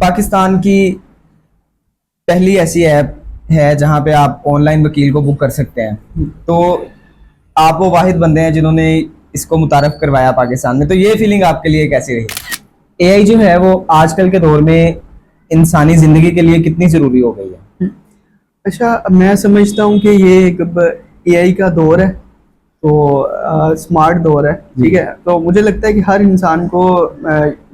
पाकिस्तान की पहली ऐसी ऐप है जहां पे आप ऑनलाइन वकील को बुक कर सकते हैं। तो आप वो वाहिद बंदे हैं जिन्होंने इसको मुतारफ करवाया पाकिस्तान में। तो ये फीलिंग आपके लिए कैसी रही? एआई जो है वो आजकल के दौर में इंसानी ज़िंदगी के लिए कितनी ज़रूरी हो गई है? अच्छा, मैं समझता हूँ कि ये एक एआई का दौर है, तो स्मार्ट दौर है। ठीक है, तो मुझे लगता है कि हर इंसान को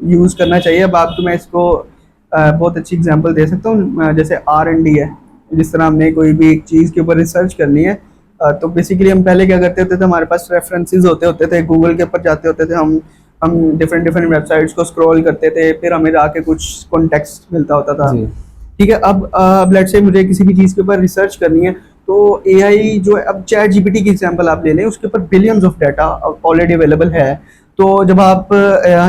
यूज़ करना चाहिए। अब आपको मैं इसको बहुत अच्छी एग्जांपल दे सकता हूँ। जैसे R&D है, जिस तरह हमने कोई भी एक चीज़ के ऊपर रिसर्च करनी है, तो बेसिकली हम पहले क्या करते थे, हमारे पास रेफरेंसेस होते होते थे, गूगल के ऊपर जाते होते थे, हम डिफरेंट डिफरेंट वेबसाइट्स को स्क्रॉल करते थे, फिर हमें जाके कुछ कॉन्टेक्स्ट मिलता होता था। जी। ठीक है, अब लेट्स से मुझे किसी भी चीज़ के ऊपर रिसर्च करनी है, तो एआई जो है, अब चैट जीपीटी की एग्जांपल आप ले लें, उसके ऊपर billions of data already available है। तो जब आप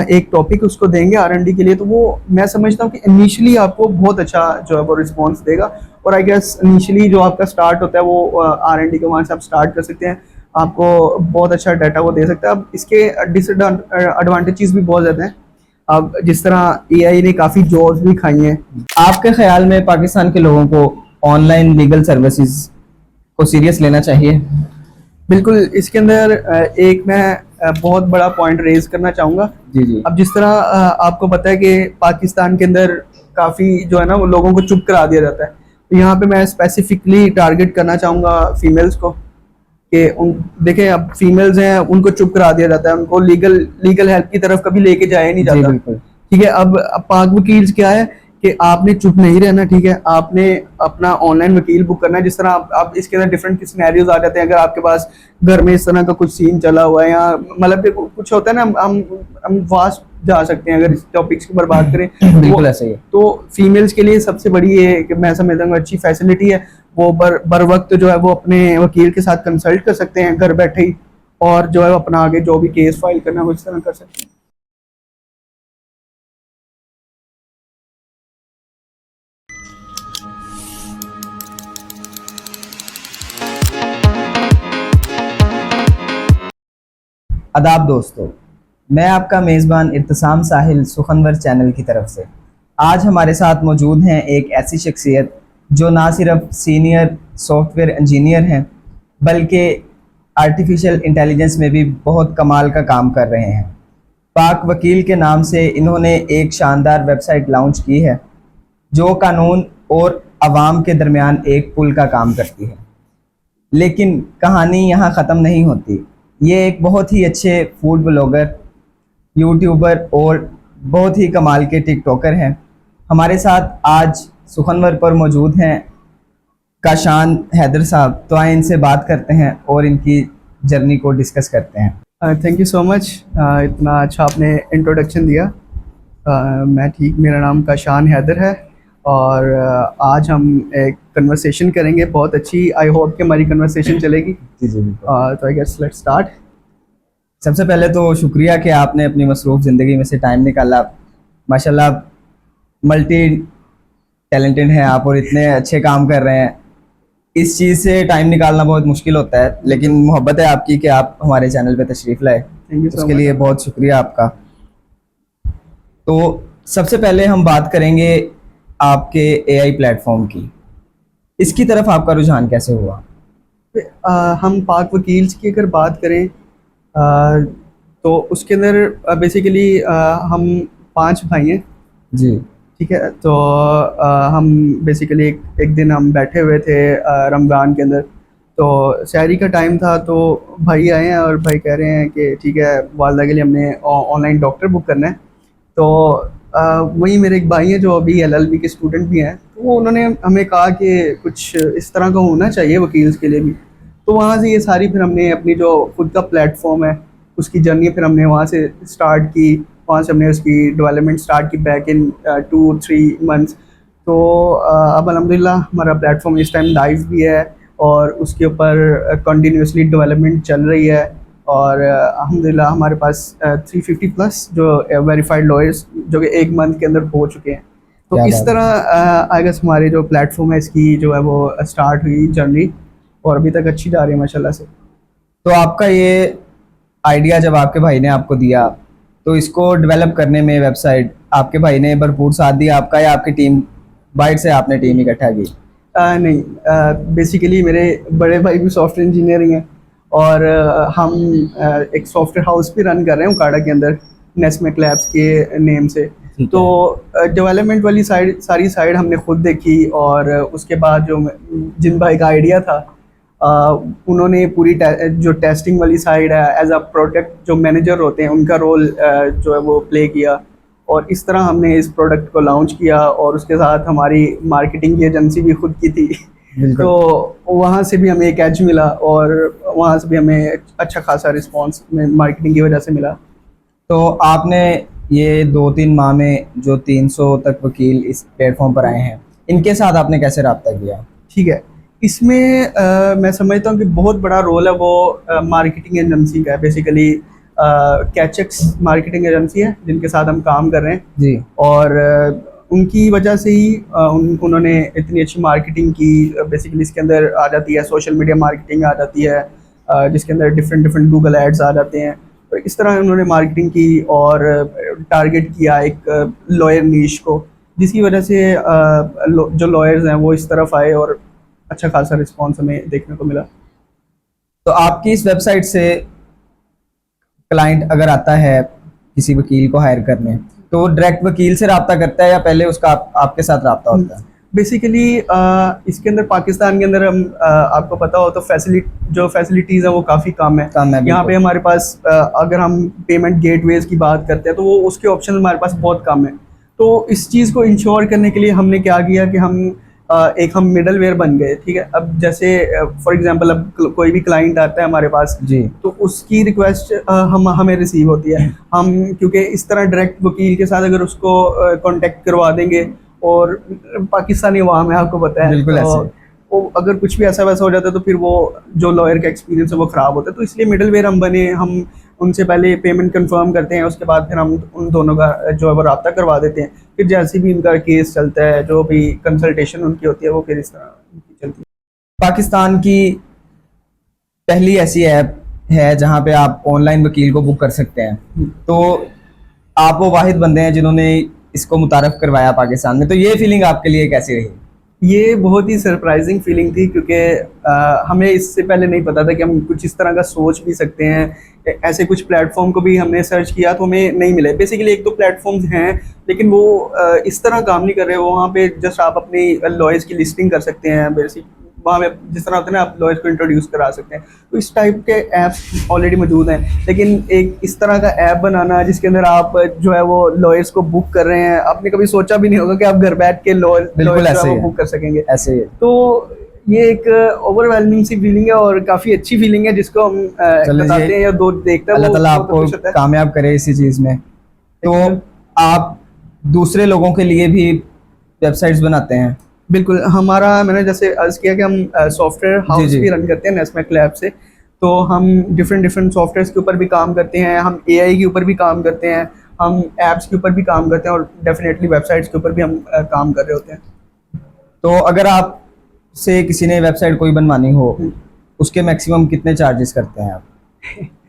एक टॉपिक उसको देंगे R&D के लिए, तो वो मैं समझता हूँ कि इनिशियली आपको बहुत अच्छा जो है वो रिस्पॉन्स देगा। और आई गेस इनिशियली जो आपका स्टार्ट होता है वो R&D को वहाँ से आप स्टार्ट कर सकते हैं, आपको बहुत अच्छा डाटा वो दे सकता है। अब इसके डिसएडवांटेजेस भी बहुत ज़्यादा हैं। अब जिस तरह एआई ने काफ़ी जॉब्स भी खाई हैं। आपके ख्याल में पाकिस्तान के लोगों को ऑनलाइन लीगल सर्विसेज को सीरियस लेना चाहिए? बिल्कुल, इसके अंदर एक मैं बहुत बड़ा पॉइंट रेज करना चाहूँगा। जी जी। अब जिस तरह आपको पता है कि पाकिस्तान के अंदर काफ़ी जो है ना वो लोगों को चुप करा दिया जाता है, तो यहाँ पे मैं स्पेसिफिकली टारगेट करना चाहूँगा फीमेल्स को, कि उन देखें, अब फीमेल्स हैं, उनको चुप करा दिया जाता है, उनको लीगल लीगल हेल्प की तरफ कभी लेके जाया नहीं जी जाता। बिल्कुल। ठीक है, अब पाक वकील क्या है कि आपने चुप नहीं रहना। ठीक है, आपने अपना ऑनलाइन वकील बुक करना है। जिस तरह आप इसके अंदर डिफरेंट सिनेरियोज आ जाते हैं, अगर आपके पास घर में इस तरह का कुछ सीन चला हुआ है, या मतलब कि कुछ होता है ना, हम वास्ट जा सकते हैं अगर इस टॉपिक्स की ऊपर बात करें। बिल्कुल ऐसा ही है। तो फीमेल्स के लिए सबसे बड़ी ये कि मैं समझता हूँ अच्छी फैसिलिटी है, वो बर वक्त जो है वो अपने वकील के साथ कंसल्ट कर सकते हैं घर बैठे ही, और जो है अपना आगे जो भी केस फाइल करना है वो इस तरह कर सकते हैं। आदाब दोस्तों, मैं आपका मेज़बान इर्तिसाम साहिल सुखनवर चैनल की तरफ से। आज हमारे साथ मौजूद हैं एक ऐसी शख्सियत जो ना सिर्फ सीनियर सॉफ्टवेयर इंजीनियर हैं बल्कि आर्टिफिशियल इंटेलिजेंस में भी बहुत कमाल का काम कर रहे हैं। पाक वकील के नाम से इन्होंने एक शानदार वेबसाइट लॉन्च की है जो कानून और आवाम के दरमियान एक पुल का काम करती है। लेकिन कहानी यहाँ ख़त्म नहीं होती। ये एक बहुत ही अच्छे फूड ब्लॉगर, यूट्यूबर और बहुत ही कमाल के टिकटॉकर हैं। हमारे साथ आज सुखनवर पर मौजूद हैं काशान हैदर साहब। तो आए इनसे बात करते हैं और इनकी जर्नी को डिस्कस करते हैं। थैंक यू सो मच, इतना अच्छा आपने इंट्रोडक्शन दिया। मैं ठीक, मेरा नाम काशान हैदर है, और आज हम एक कन्वर्सेशन करेंगे बहुत अच्छी। आई होप कि हमारी कन्वर्सेशन चलेगी। जी जी बिल्कुल। तो आई गेस लेट्स स्टार्ट। सबसे पहले तो शुक्रिया कि आपने अपनी मसरूफ़ ज़िंदगी में से टाइम निकाला। माशाल्लाह मल्टी टैलेंटेड हैं आप और इतने अच्छे काम कर रहे हैं। इस चीज़ से टाइम निकालना बहुत मुश्किल होता है, लेकिन मोहब्बत है आपकी कि आप हमारे चैनल पे तशरीफ़ लाए। थैंक यू सो उसके मच। लिए बहुत शुक्रिया आपका। तो सबसे पहले हम बात करेंगे आपके एआई प्लेटफॉर्म की। इसकी तरफ आपका रुझान कैसे हुआ? हम पाक वकील्स की अगर बात करें, तो उसके अंदर बेसिकली हम 5 भाई हैं। जी ठीक है, तो हम बेसिकली एक दिन हम बैठे हुए थे रमज़ान के अंदर, तो सहरी का टाइम था, तो भाई आए हैं और भाई कह रहे हैं कि ठीक है, वालदा के लिए हमने ऑनलाइन डॉक्टर बुक करना है। तो वही मेरे एक भाई हैं जो अभी LLB के स्टूडेंट भी हैं, तो वो उन्होंने हमें कहा कि कुछ इस तरह का होना चाहिए वकील्स के लिए भी। तो वहाँ से ये सारी फिर हमने अपनी जो खुद का प्लेटफॉर्म है उसकी जर्नी फिर हमने वहाँ से स्टार्ट की। वहाँ से हमने उसकी डेवलपमेंट स्टार्ट की बैक इन 2-3 मंथ्स। तो अब अल्हम्दुलिल्लाह हमारा प्लेटफॉर्म इस टाइम लाइव भी है, और उसके ऊपर कंटिन्यूसली डेवलपमेंट चल रही है। और अल्हम्दुलिल्लाह हमारे पास 350 प्लस जो वेरीफाइड लॉयर्स जो कि 1 मंथ के अंदर हो चुके हैं। तो क्या इस बात है। तरह आई गेस हमारे जो प्लेटफॉर्म है इसकी जो है वो स्टार्ट हुई जर्नी, और अभी तक अच्छी जा रही है माशाल्लाह से। तो आपका ये आइडिया जब आपके भाई ने आपको दिया, तो इसको डेवलप करने में वेबसाइट, आपके भाई ने भरपूर साथ दिया आपका, या आपकी टीम बाहर से आपने टीम इकट्ठा की? नहीं, बेसिकली मेरे बड़े भाई भी सॉफ्टवेयर इंजीनियरिंग है, और हम एक सॉफ्टवेयर हाउस भी रन कर रहे हैं उकाड़ा के अंदर, नेस्मेक लैब्स के नेम से। ठीक है। तो डेवलपमेंट वाली साइड, सारी साइड हमने खुद देखी, और उसके बाद जो जिन भाई का आइडिया था, उन्होंने पूरी जो टेस्टिंग वाली साइड है, एज अ प्रोडक्ट जो मैनेजर होते हैं उनका रोल जो है वो प्ले किया, और इस तरह हमने इस प्रोडक्ट को लॉन्च किया। और उसके साथ हमारी मार्केटिंग की एजेंसी भी खुद की थी, तो वहाँ से भी हमें एक एज मिला, और वहाँ से भी हमें अच्छा खासा रिस्पांस में मार्केटिंग की वजह से मिला। तो आपने ये 2-3 माह में जो 300 तक वकील इस प्लेटफॉर्म पर आए हैं, इनके साथ आपने कैसे रब्ता किया? ठीक है, इसमें मैं समझता हूँ कि बहुत बड़ा रोल है वो मार्केटिंग एजेंसी का है। बेसिकली कैचेक्स मार्केटिंग एजेंसी है जिनके साथ हम काम कर रहे हैं जी। और उनकी वजह से ही उन्होंने इतनी अच्छी मार्केटिंग की। बेसिकली इसके अंदर आ जाती है सोशल मीडिया मार्केटिंग आ जाती है, जिसके अंदर डिफरेंट डिफरेंट गूगल एड्स आ जाते हैं। तो इस तरह उन्होंने मार्केटिंग की और टारगेट किया एक लॉयर नीश को, जिसकी वजह से जो लॉयर्स हैं वो इस तरफ आए और अच्छा खासा रिस्पॉन्स हमें देखने को मिला। तो आपकी इस वेबसाइट से क्लाइंट अगर आता है किसी वकील को हायर करने, तो डायरेक्ट वकील से रब्ता करता है या पहले उसका आपके साथ रब्ता होता है? बेसिकली इसके अंदर पाकिस्तान के अंदर हम आपको पता हो तो फैसिलिटीज़ है वो काफ़ी कम है। यहाँ पे हमारे पास अगर हम पेमेंट गेटवेज की बात करते हैं तो वो उसके ऑप्शन हमारे पास बहुत कम है। तो इस चीज़ को इंश्योर करने के लिए हमने क्या किया कि हम मिडल वेयर बन गए। ठीक है, अब जैसे फॉर एग्जांपल अब कोई भी क्लाइंट आता है हमारे पास जी, तो उसकी रिक्वेस्ट हमें रिसीव होती है। हम क्योंकि इस तरह डायरेक्ट वकील के साथ अगर उसको कांटेक्ट करवा देंगे, और पाकिस्तानी अवाम है आपको पता है, बिल्कुल ऐसे वो अगर कुछ भी ऐसा वैसा हो जाता है तो फिर वो जो लॉयर का एक्सपीरियंस है वो ख़राब होता है। तो इसलिए मिडल वेयर हम बने, हम उनसे पहले पेमेंट कंफर्म करते हैं, उसके बाद फिर हम उन दोनों का जो है वो रब्ता करवा देते हैं। फिर जैसे भी इनका केस चलता है, जो भी कंसल्टेशन उनकी होती है वो फिर इस तरह उनकी चलती है। पाकिस्तान की पहली ऐसी ऐप है जहां पे आप ऑनलाइन वकील को बुक कर सकते हैं, तो आप वो वाहिद बंदे हैं जिन्होंने इसको मुतारफ करवाया पाकिस्तान में। तो ये फीलिंग आपके लिए कैसी रही? ये बहुत ही सरप्राइजिंग फीलिंग थी, क्योंकि हमें इससे पहले नहीं पता था कि हम कुछ इस तरह का सोच भी सकते हैं। ऐसे कुछ प्लेटफॉर्म को भी हमने सर्च किया तो हमें नहीं मिले। बेसिकली एक दो प्लेटफॉर्म्स हैं लेकिन वो इस तरह काम नहीं कर रहे। वो वहाँ पे जस्ट आप अपनी लॉयर्स की लिस्टिंग कर सकते हैं, बेसिक वहाँ पे जिस तरह होता है ना, आप लॉयर्स को इंट्रोड्यूस करा सकते हैं। तो इस टाइप के ऐप्स ऑलरेडी मौजूद हैं, लेकिन एक इस तरह का ऐप बनाना जिसके अंदर आप जो है वो लॉयर्स को बुक कर रहे हैं, आपने कभी सोचा भी नहीं होगा कि आप घर बैठ के लॉयर्स को बुक कर सकेंगे। ऐसे ही तो ये एक ओवरवेलमिंग सी फीलिंग है और काफ़ी अच्छी फीलिंग है, जिसको हम बताते हैं या दो देखते हैं। अल्लाह ताला आपको कामयाब करे इसी चीज़ में। तो आप दूसरे लोगों के लिए भी वेबसाइट्स बनाते हैं? बिल्कुल, हमारा मैंने जैसे अर्ज किया कि हम सॉफ्टवेयर हाउस भी रन करते हैं नेस्मेक लैब से। तो हम डिफरेंट सॉफ्टवेयर्स के ऊपर भी काम करते हैं, हम एआई के ऊपर भी काम करते हैं, हम ऐप्स के ऊपर भी काम करते हैं, और डेफिनेटली वेबसाइट्स के ऊपर भी हम काम कर रहे होते हैं। तो अगर आप से किसी ने वेबसाइट कोई बनवानी हो, उसके मैक्सिमम कितने चार्जेस करते हैं आप?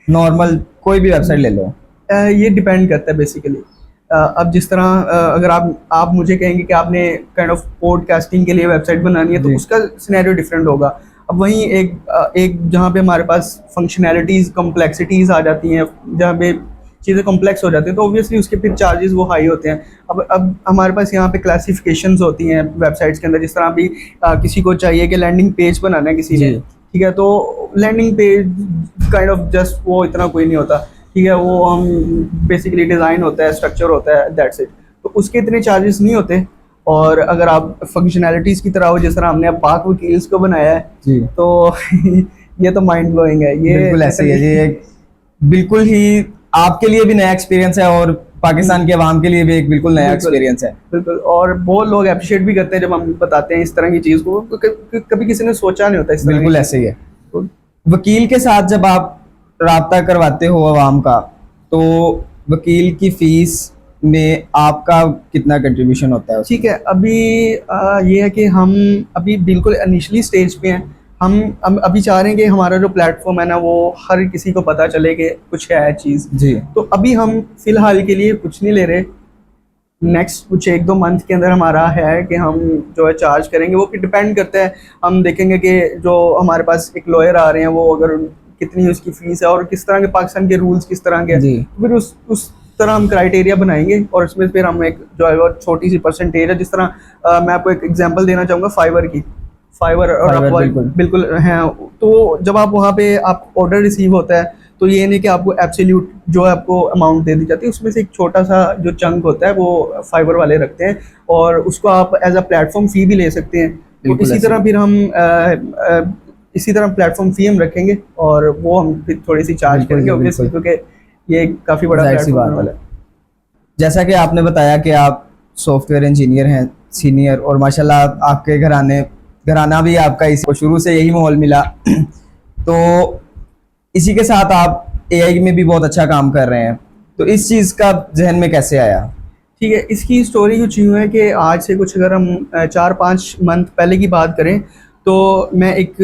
नॉर्मल कोई भी वेबसाइट ले लो। ये डिपेंड करता है बेसिकली। अब जिस तरह अगर आप मुझे कहेंगे कि आपने काइंड ऑफ पॉडकास्टिंग के लिए वेबसाइट बनानी है तो उसका सिनेरियो डिफरेंट होगा। अब वहीं एक जहाँ पे हमारे पास फंक्शनैलिटीज़ कॉम्प्लेक्सिटीज़ आ जाती हैं, जहाँ पे चीज़ें कॉम्प्लेक्स हो जाती हैं, तो ऑब्वियसली उसके फिर चार्जेस वो हाई होते हैं। अब हमारे पास यहाँ पे क्लासिफिकेशंस होती हैं वेबसाइट्स के अंदर। जिस तरह अभी किसी को चाहिए कि लैंडिंग पेज बनाना है किसी ने, ठीक है, तो landing page kind of just वो इतना कोई नहीं होता। ठीक है, वो हम बेसिकली डिज़ाइन होता है, स्ट्रक्चर होता है, दैट्स इट। तो उसके इतने चार्जेस नहीं होते। और अगर आप फंक्शनैलिटीज़ की तरह हो, जिस तरह हमने अब पाक वकील्स को बनाया है जी, तो ये तो माइंड ब्लोइंग है। ये बिल्कुल ऐसे ही है, ये बिल्कुल ही आपके लिए भी नया एक्सपीरियंस है और पाकिस्तान के अवाम के लिए भी एक बिल्कुल नया एक्सपीरियंस है। बिल्कुल, और बहुत लोग अप्रिशिएट भी करते हैं जब हम बताते हैं इस तरह की चीज़ को। कभी किसी ने सोचा नहीं होता इस तरह। बिल्कुल ऐसे ही है। वकील के साथ जब आप राब्ता करवाते हो अवाम का, तो वकील की फीस में आपका कितना कंट्रीब्यूशन होता है? ठीक है, अभी ये है कि हम अभी बिल्कुल इनिशियली स्टेज पे हैं। हम अभी चाह रहे हैं कि हमारा जो प्लेटफॉर्म है ना, वो हर किसी को पता चले कि कुछ है चीज़ जी। तो अभी हम फिलहाल के लिए कुछ नहीं ले रहे। नेक्स्ट कुछ 1-2 मंथ के अंदर हमारा है कि हम जो है चार्ज करेंगे। वो फिर डिपेंड करता है, हम देखेंगे कि जो हमारे पास एक लॉयर आ रहे हैं वो अगर कितनी उसकी फीस है और किस तरह के पाकिस्तान के रूल्स किस तरह के हैं, जी। तो फिर उस तरह हम क्राइटेरिया बनाएंगे और उसमें फिर हम एक जो है वो छोटी सी परसेंटेज है, जिस तरह मैं आपको एक एग्जांपल देना चाहूँगा फाइवर की। फाइवर और Fiverr, अपवर्क बिल्कुल। बिल्कुल हैं। तो जब आप वहाँ पे आप ऑर्डर रिसीव होता है तो ये नहीं कि आपको एब्सोल्यूट जो है आपको अमाउंट दे दी जाती है, उसमें से एक छोटा सा जो चंक होता है वो फाइबर वाले रखते हैं और उसको आप एज अ प्लेटफॉर्म फ़ी भी ले सकते हैं। तो बिल्कुल इसी ऐसे तरह फिर हम इसी तरह प्लेटफॉर्म फ़ी हम रखेंगे और वो हम फिर थोड़ी सी चार्ज बिल्कुल करेंगे जी, ऑब्वियसली, बिल्कुल। क्योंकि ये काफ़ी बड़ा जाहिर सी प्लेटफॉर्म बात है है। वाला। जैसा कि आपने बताया कि आप सॉफ्टवेयर इंजीनियर हैं, सीनियर, और माशाल्लाह आपके घराना भी आपका इस शुरू से यही माहौल मिला। तो इसी के साथ आप एआई में भी बहुत अच्छा काम कर रहे हैं, तो इस चीज़ का जहन में कैसे आया? ठीक है, इसकी स्टोरी कुछ यूँ है कि आज से कुछ अगर हम 4-5 मंथ पहले की बात करें तो मैं एक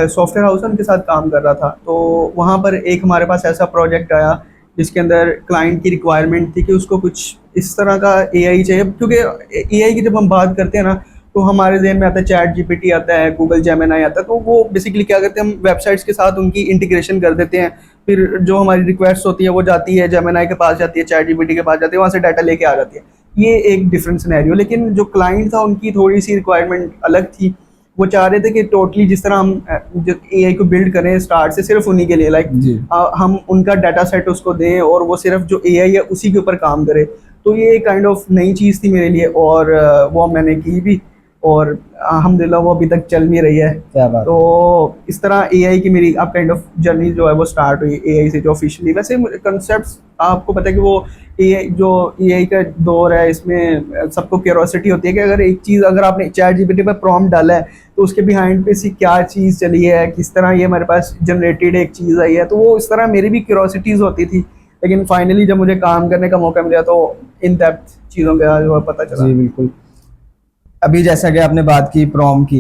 सॉफ्टवेयर हाउस है उनके साथ काम कर रहा था। तो वहाँ पर एक हमारे पास ऐसा प्रोजेक्ट आया जिसके अंदर क्लाइंट की रिक्वायरमेंट थी कि उसको कुछ इस तरह का एआई चाहिए, क्योंकि एआई की जब हम बात करते हैं ना तो हमारे ज़हन में आता है चैट जीपीटी आता है, गूगल जेमिनी आता है। तो वो बेसिकली क्या करते हैं, हम वेबसाइट्स के साथ उनकी इंटीग्रेशन कर देते हैं, फिर जो हमारी रिक्वेस्ट होती है वो जाती है जेमिनी के पास, जाती है चैट जीपीटी के पास, जाती है, वहाँ से डाटा लेके आ जाती है। ये एक डिफरेंट सिनेरियो। लेकिन जो क्लाइंट था उनकी थोड़ी सी रिक्वायरमेंट अलग थी। वो चाह रहे थे कि टोटली जिस तरह हम जो एआई को बिल्ड करें स्टार्ट से सिर्फ उन्हीं के लिए, लाइक जी। हम उनका डाटा सेट उसको दें और वो सिर्फ जो एआई है उसी के ऊपर काम करे। तो ये काइंड ऑफ नई चीज़ थी मेरे लिए और वो मैंने की भी और अल्हम्दुलिल्लाह वो अभी तक चल भी रही है। क्या बात तो इस तरह एआई की मेरी अब काइंड ऑफ जर्नी जो है वो स्टार्ट हुई एआई से, जो ऑफिशियली। वैसे कंसेप्ट आपको पता है कि वो एआई जो एआई का दौर है, इसमें सबको क्यूरोसिटी होती है कि अगर एक चीज़ अगर आपने चैट जीपीटी पर प्रॉम्प्ट डाला है तो उसके बिहाइंड पे सी क्या चीज़ चली है, किस तरह ये हमारे पास जनरेटेड एक चीज़ आई है। तो वो इस तरह मेरी भी क्यूरोसिटीज़ होती थी, लेकिन फाइनली जब मुझे काम करने का मौका मिला तो इन डेप्थ चीज़ों का जो है पता चला। जी, बिल्कुल। अभी जैसा कि आपने बात की प्रॉम की,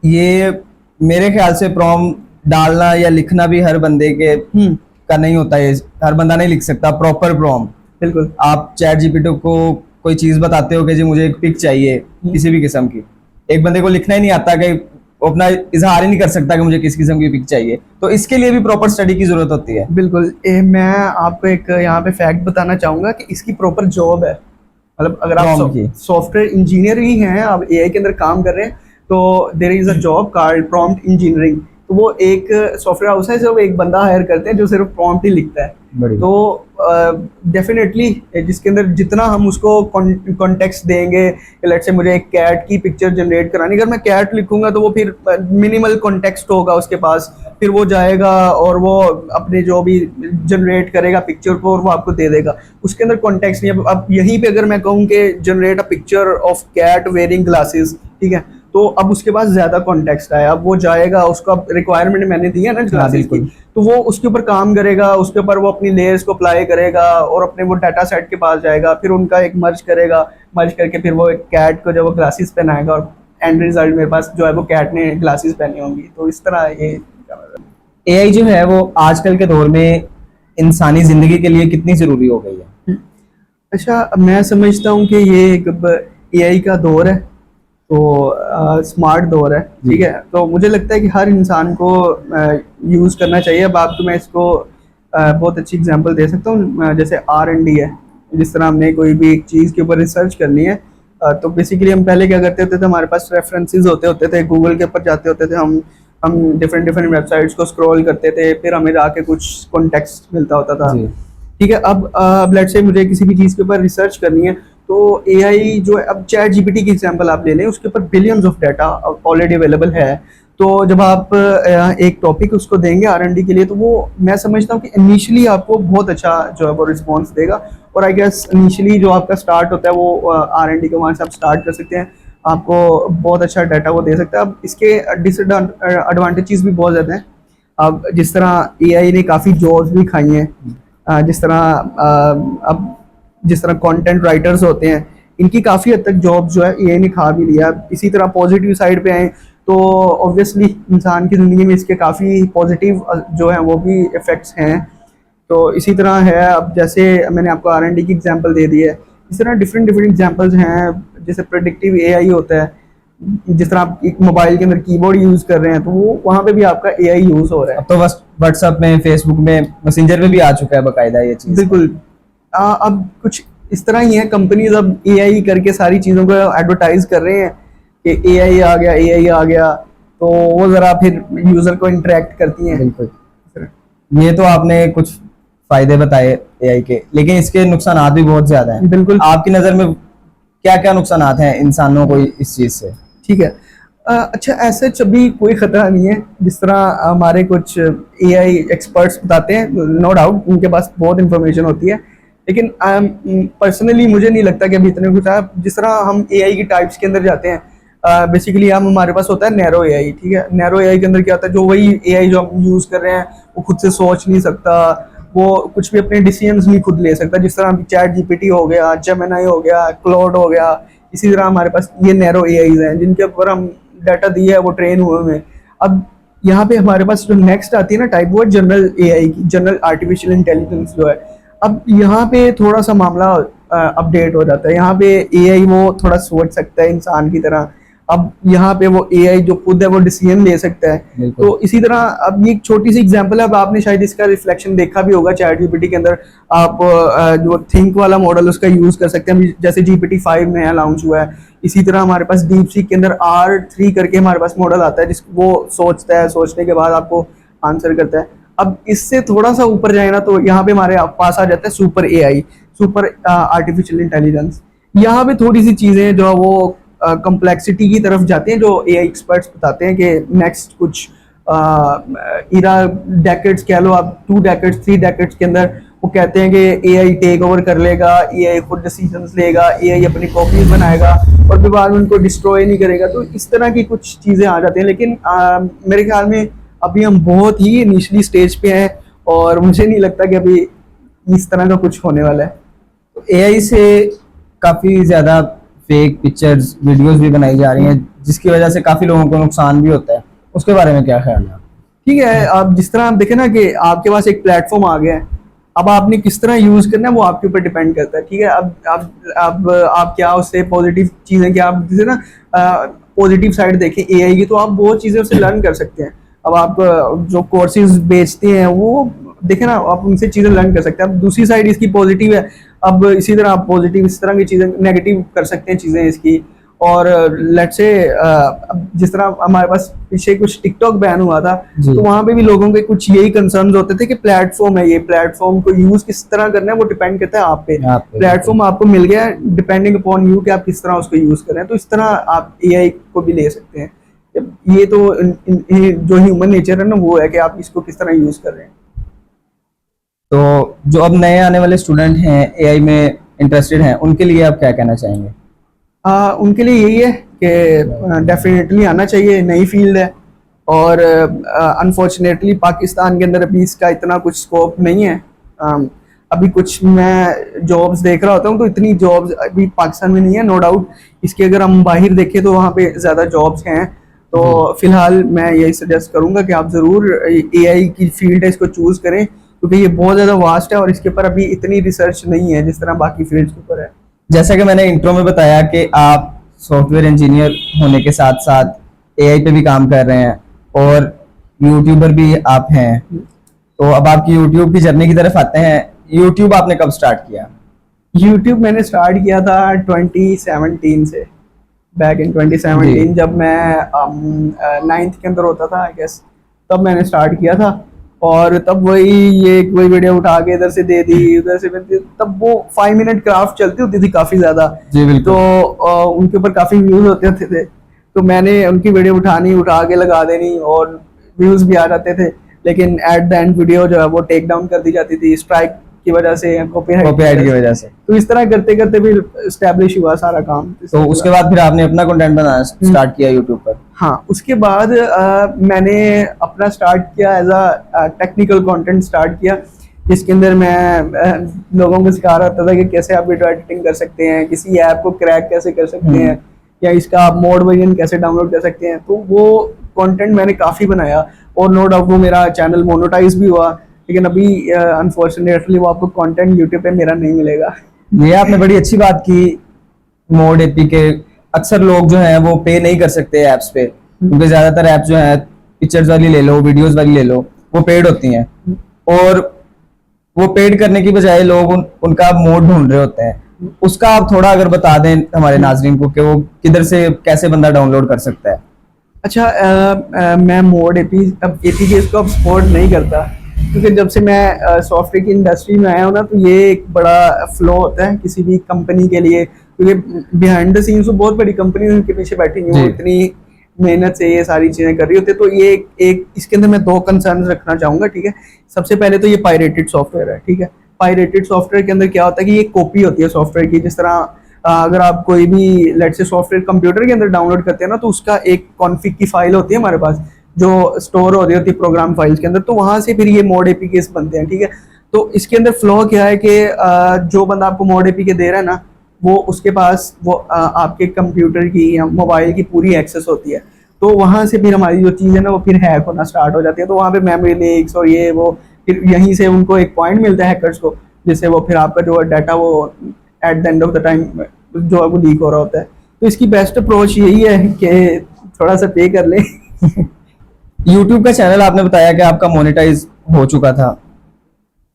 ये मेरे ख्याल से प्रॉम डालना या लिखना भी हर बंदे के का नहीं होता है, हर बंदा नहीं लिख सकता प्रॉपर प्रॉम। बिल्कुल। आप चैट जीपीटी को कोई चीज़ बताते हो कि जी मुझे एक पिक चाहिए किसी भी किस्म की, एक बंदे को लिखना ही नहीं आता कि वो अपना इजहार ही नहीं कर सकता कि मुझे किस किस्म की पिक चाहिए, तो इसके लिए भी प्रॉपर स्टडी की जरूरत होती है। बिल्कुल। मैं आपको एक यहाँ पे फैक्ट बताना चाहूँगा कि इसकी प्रॉपर जॉब है। मतलब अगर आप प्रॉम्प्ट की। सॉफ्टवेयर इंजीनियर ही हैं, आप एआई के अंदर काम कर रहे हैं, तो there is a job called prompt engineering. तो वो एक सॉफ्टवेयर हाउस है जो एक बंदा हायर करते हैं जो सिर्फ प्रॉम्प्ट ही लिखता है। बढ़िया। तो डेफिनेटली जिसके अंदर जितना हम उसको कॉन्टेक्स्ट देंगे, लेट्स से मुझे एक कैट की पिक्चर जनरेट करानी, अगर मैं कैट लिखूंगा तो वो फिर मिनिमल कॉन्टेक्स्ट होगा उसके पास, फिर वो जाएगा और वो अपने जो भी जनरेट करेगा पिक्चर को और वो आपको दे देगा। उसके अंदर कॉन्टेक्स्ट नहीं है। अब यहीं पे अगर मैं कहूँ कि generate a picture of cat wearing glasses, ठीक है, तो अब उसके पास ज्यादा कॉन्टेक्स्ट आया, अब वो जाएगा, उसका रिक्वायरमेंट मैंने दी है ना ग्लासेस की, तो वो उसके ऊपर काम करेगा, उसके ऊपर वो अपनी लेयर्स को अप्लाई करेगा और अपने वो डाटा सेट के पास जाएगा, फिर उनका एक मर्ज करेगा, मर्ज करके फिर वो एक कैट को जब वो ग्लासेस पहनाएगा और एंड रिजल्ट मेरे पास जो है वो कैट ने ग्लासेस पहनी होंगी। तो इस तरह ये एआई जो है वो आजकल के दौर में इंसानी जिंदगी के लिए कितनी जरूरी हो गई है? अच्छा, मैं समझता हूँ कि ये एक एआई का दौर है, तो स्मार्ट दौर है, ठीक है। तो मुझे लगता है कि हर इंसान को यूज़ करना चाहिए। अब आपको मैं इसको बहुत अच्छी एग्जांपल दे सकता हूँ, जैसे R&D है। जिस तरह हमने कोई भी एक चीज़ के ऊपर रिसर्च करनी है, तो बेसिकली हम पहले क्या करते होते थे, हमारे पास रेफरेंसेस होते थे, गूगल के ऊपर जाते होते थे, हम डिफरेंट वेबसाइट्स को स्क्रॉल करते थे, फिर हमें जाके कुछ कॉन्टेक्स्ट मिलता होता था, जी। ठीक है। अब लेट्स से मुझे किसी भी चीज़ के ऊपर रिसर्च करनी है, तो एआई जो है, अब चैट जीपीटी की एग्जांपल आप ले लें, उसके ऊपर billions of data already available है। तो जब आप एक टॉपिक उसको देंगे R&D के लिए, तो वो मैं समझता हूँ कि इनिशियली आपको बहुत अच्छा जो है वो रिस्पॉन्स देगा। और आई गेस इनिशियली जो आपका स्टार्ट होता है वो R&D के वहाँ से आप स्टार्ट कर सकते हैं, आपको बहुत अच्छा डाटा वो दे सकता है। अब इसके डिसएडवांटेजेस भी बहुत ज़्यादा हैं। अब जिस तरह एआई ने काफ़ी जॉब्स भी खाई हैं, जिस तरह अब जिस तरह कंटेंट राइटर्स होते हैं, इनकी काफ़ी हद तक जॉब जो है एआई ने खा भी लिया। इसी तरह पॉजिटिव साइड पे आए तो ऑब्वियसली इंसान की ज़िंदगी में इसके काफ़ी पॉजिटिव जो है वो भी इफ़ेक्ट्स हैं। तो इसी तरह है, अब जैसे मैंने आपको R&D की एग्जांपल दे दी है इस तरह डिफरेंट डिफरेंट एग्जांपल्स हैं। जैसे प्रेडिक्टिव एआई होता है, जिस तरह आप एक मोबाइल के अंदर कीबोर्ड यूज कर रहे हैं तो वो वहाँ पे भी आपका एआई यूज हो रहा अब है। तो बस व्हाट्सएप में, फेसबुक में, मैसेंजर में भी आ चुका है बकायदा ये चीज़। बिल्कुल। अब कुछ इस तरह ही है, कंपनीज अब एआई करके सारी चीज़ों को एडवर्टाइज कर रहे हैं कि एआई आ गया, एआई आ गया, तो वो ज़रा फिर यूज़र को इंटरेक्ट करती हैं। बिल्कुल। ये तो आपने कुछ फायदे बताए एआई के, लेकिन इसके नुकसानात भी बहुत ज्यादा हैं। बिल्कुल। आपकी नज़र में क्या क्या नुकसानात हैं इंसानों को इस चीज़ से? ठीक है। अच्छा, ऐसे अभी कोई ख़तरा नहीं है, जिस तरह हमारे कुछ एआई एक्सपर्ट्स बताते हैं, नो डाउट उनके पास बहुत इंफॉर्मेशन होती है, लेकिन पर्सनली मुझे नहीं लगता कि अभी इतने कुछ है। जिस तरह हम एआई की टाइप्स के अंदर जाते हैं, बेसिकली हम हमारे पास होता है नैरो एआई। ठीक है, नैरो एआई के अंदर क्या होता है, जो वही एआई जो हम यूज़ कर रहे हैं वो खुद से सोच नहीं सकता, वो कुछ भी अपने डिसीजंस नहीं खुद ले सकता। जिस तरह चैट जीपीटी हो गया, जेमिनी हो गया, क्लाउड हो गया, इसी तरह हमारे पास ये नैरो एआईज हैं जिनके ऊपर हम डाटा दिया है, वो ट्रेन हुए हैं। अब यहाँ पे हमारे पास जो नेक्स्ट आती है ना टाइप, वो है जनरल एआई की, जनरल आर्टिफिशियल इंटेलिजेंस जो है। अब यहाँ पे थोड़ा सा मामला अपडेट हो जाता है। यहाँ पे एआई वो थोड़ा सोच सकता है इंसान की तरह। अब यहाँ पे वो एआई जो खुद है वो डिसीजन ले सकता है। बिल्कुल। तो इसी तरह अब ये एक छोटी सी एग्जांपल है, अब आपने शायद इसका रिफ्लेक्शन देखा भी होगा चैट जीपीटी के अंदर। आप जो थिंक वाला मॉडल उसका यूज कर सकते हैं, जैसे जीपीटी 5 नया लॉन्च हुआ है। इसी तरह हमारे पास डीप सीक के अंदर R3 करके हमारे पास मॉडल आता है, जिसको वो सोचता है, सोचने के बाद आपको आंसर करता है। अब इससे थोड़ा सा ऊपर जाए ना तो यहाँ पे हमारे पास आ जाता है super AI, super artificial intelligence. यहाँ पे थोड़ी सी चीज़ें जो वो कम्प्लेक्सिटी की तरफ जाते हैं, जो एआई एक्सपर्ट्स बताते हैं कि नेक्स्ट कुछ इरा डेकेड्स कह लो आप, 2 डेकेड्स 3 डेकेड्स के अंदर वो कहते हैं कि एआई टेक ओवर कर लेगा, एआई खुद डिसीजंस लेगा, एआई अपनी कॉपीज बनाएगा और फिर बाद में उनको डिस्ट्रॉय नहीं करेगा। तो इस तरह की कुछ चीज़ें आ जाती हैं, लेकिन मेरे ख्याल में अभी हम बहुत ही निचली स्टेज पे हैं और मुझे नहीं लगता कि अभी इस तरह का कुछ होने वाला है। तो एआई से काफ़ी ज़्यादा फेक पिक्चर्स, वीडियोस भी बनाई जा रही हैं, जिसकी वजह से काफ़ी लोगों को नुकसान भी होता है। उसके बारे में क्या ख्याल है आपका? ठीक है, अब जिस तरह आप देखें ना कि आपके पास एक प्लेटफॉर्म आ गया है, अब आपने किस तरह यूज़ करना है वो आपके ऊपर डिपेंड करता है। ठीक है, अब आप क्या उससे पॉजिटिव चीज़ें, क्या आप जैसे ना पॉजिटिव साइड देखें एआई की, तो आप बहुत चीज़ें उससे लर्न कर सकते हैं। अब आप जो कोर्सेज बेचते हैं वो देखें ना, आप उनसे चीज़ें लर्न कर सकते हैं। अब दूसरी साइड इसकी पॉजिटिव है, अब इसी तरह आप पॉजिटिव इस तरह की चीज़ें, नेगेटिव कर सकते हैं चीज़ें इसकी। और लेट्स से जिस तरह हमारे पास पीछे कुछ टिकटॉक बैन हुआ था, जी। तो वहाँ पे भी लोगों के कुछ यही कंसर्न्स होते थे कि प्लेटफॉर्म है, ये प्लेटफॉर्म को यूज़ किस तरह करना है वो डिपेंड करता है आप पे। आप पे, प्लेटफॉर्म आपको मिल गया है, डिपेंडिंग अपॉन यू कि आप किस तरह उसको यूज़ कर रहे हैं। तो इस तरह आप एआई को भी ले सकते हैं। ये तो जो ह्यूमन नेचर है ना, वो है कि आप इसको किस तरह यूज़ कर रहे हैं। तो जो अब नए आने वाले स्टूडेंट हैं, एआई में इंटरेस्टेड हैं, उनके लिए आप क्या कहना चाहेंगे? उनके लिए यही है कि डेफिनेटली आना चाहिए, नई फील्ड है और अनफॉर्चुनेटली पाकिस्तान के अंदर अभी इसका इतना कुछ स्कोप नहीं है। अभी कुछ मैं जॉब्स देख रहा होता हूँ तो इतनी जॉब्स अभी पाकिस्तान में नहीं है, नो डाउट। इसके अगर हम बाहर देखें तो वहाँ पे ज़्यादा जॉब्स हैं। तो फिलहाल मैं यही सजेस्ट करूँगा कि आप ज़रूर एआई की फील्ड है इसको चूज़ करें, क्योंकि ये बहुत ज़्यादा वास्ट है और इसके ऊपर अभी इतनी रिसर्च नहीं है जिस तरह बाकी फील्ड्स के ऊपर है। जैसा कि मैंने इंट्रो में बताया कि आप सॉफ्टवेयर इंजीनियर होने के साथ साथ एआई पे भी काम कर रहे हैं और यूट्यूबर भी आप हैं। तो अब आपकी यूट्यूब की जर्नी की तरफ आते हैं। यूट्यूब आपने कब स्टार्ट किया? यूट्यूब मैंने स्टार्ट किया था 2017 से, बैक इन 2017 जब मैं 9th के अंदर होता था आई गेस, तब मैंने स्टार्ट किया था। और तब वही कोई वीडियो उठा के इधर से दे दी, उधर से तब वो 5 मिनट क्राफ्ट चलती होती थी काफ़ी ज़्यादा। जी बिल्कुल। तो उनके ऊपर काफ़ी व्यूज़ होते थे, तो मैंने उनकी वीडियो उठा के लगा देनी और व्यूज़ भी आ जाते थे। लेकिन एट द एंड वीडियो जो है वो टेक डाउन कर दी जाती थी स्ट्राइक की वजह से, कॉपीराइट की वजह से। तो इस तरह करते करते फिर एस्टेब्लिश हुआ सारा काम। तो उसके बाद फिर आपने अपना कंटेंट बनाना स्टार्ट किया यूट्यूब पर? हाँ, उसके बाद मैंने अपना स्टार्ट किया as a technical content start किया, जिसके अंदर मैं लोगों को सिखा रहा था कि कैसे आप वीडियो एडिटिंग कर सकते हैं, किसी ऐप को क्रैक कैसे कर सकते हैं, या इसका आप मोड वर्जन कैसे डाउनलोड कर सकते हैं। तो वो कंटेंट मैंने काफ़ी बनाया और नो डाउट वो मेरा चैनल मोनेटाइज भी हुआ। लेकिन अभी अनफॉर्चुनेटली वो आपको कंटेंट यूट्यूब पे मेरा नहीं मिलेगा। ये आपने बड़ी अच्छी बात की। मोड एपी के अक्सर लोग जो हैं वो पे नहीं कर सकते ऐप्स पे, क्योंकि ज्यादातर ऐप जो है, पिक्चर्स वाली ले लो, वीडियोस वाली ले लो, वो पेड होती हैं। और वो पेड करने की बजाय लोग उनका मोड ढूंढ रहे होते हैं। उसका आप थोड़ा अगर बता दें हमारे नाजरीन को कि वो किधर से कैसे बंदा डाउनलोड कर सकता है। अच्छा, मैं मोड एपीकेस को अब सपोर्ट नहीं करता, क्योंकि जब से मैं सॉफ्टवेयर की इंडस्ट्री में आया हूँ ना, तो ये एक बड़ा फ्लो होता है किसी भी कंपनी के लिए, क्योंकि बिहाइंड द सीन्स तो बहुत बड़ी कंपनी उनके पीछे बैठी हुई है, वो जी। इतनी मेहनत से ये सारी चीज़ें कर रही होती है। तो ये एक इसके अंदर मैं दो कंसर्न रखना चाहूँगा, ठीक है। सबसे पहले तो ये पायरेटेड सॉफ्टवेयर है, ठीक है। पायरेटेड सॉफ्टवेयर के अंदर क्या होता है कि ये कॉपी होती है सॉफ्टवेयर की। जिस तरह अगर आप कोई भी लेट से सॉफ्टवेयर कंप्यूटर के अंदर डाउनलोड करते हैं ना, तो उसका एक कॉन्फ़िग की फाइल होती है हमारे पास, जो स्टोर हो रही होती है प्रोग्राम फाइल्स के अंदर, तो वहां से फिर ये मोड एपीकेस बनते हैं, ठीक है। तो इसके अंदर फ्लो क्या है कि जो बंदा आपको मोड एपीके दे रहा है ना, वो उसके पास वो आपके कंप्यूटर की या मोबाइल की पूरी एक्सेस होती है। तो वहां से फिर हमारी जो चीज़ है ना, वो फिर हैक होना स्टार्ट हो जाती है। तो वहां पे मेमोरी लीक्स और ये वो, फिर यहीं से उनको एक पॉइंट मिलता है हैकर्स को, जिससे वो फिर आपका जो डाटा वो eight the end of the time जो है वो लीक हो रहा होता है। तो इसकी बेस्ट अप्रोच यही है कि थोड़ा सा पे कर ले। यूट्यूब का चैनल आपने बताया कि आपका मोनेटाइज हो चुका था।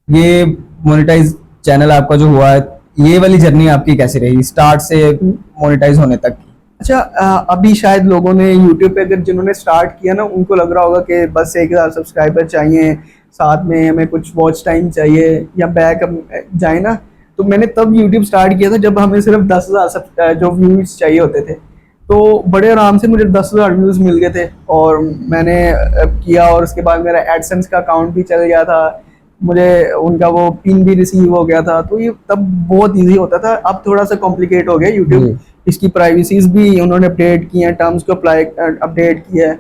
ये मोनेटाइज चैनल आपका जो हुआ है, ये वाली जर्नी आपकी कैसी रही स्टार्ट से मोनेटाइज होने तक की? अच्छा, अभी शायद लोगों ने यूट्यूब पे अगर जिन्होंने स्टार्ट किया ना, उनको लग रहा होगा कि बस 1000 सब्सक्राइबर चाहिए, साथ में हमें कुछ वॉच टाइम चाहिए या बैक जाए ना। तो मैंने तब यूट्यूब स्टार्ट किया था जब हमें सिर्फ 10,000 जो व्यूज़ चाहिए होते थे। तो बड़े आराम से मुझे 10,000 व्यूज़ मिल गए थे, और मैंने किया, और उसके बाद मेरा एडसेंस का अकाउंट भी चल गया था, मुझे उनका वो पिन भी रिसीव हो गया था। तो ये तब बहुत इजी होता था, अब थोड़ा सा कॉम्प्लिकेट हो गया यूट्यूब। इसकी प्राइवेसीज भी उन्होंने अपडेट की हैं, टर्म्स को अप्लाई अपडेट किया है।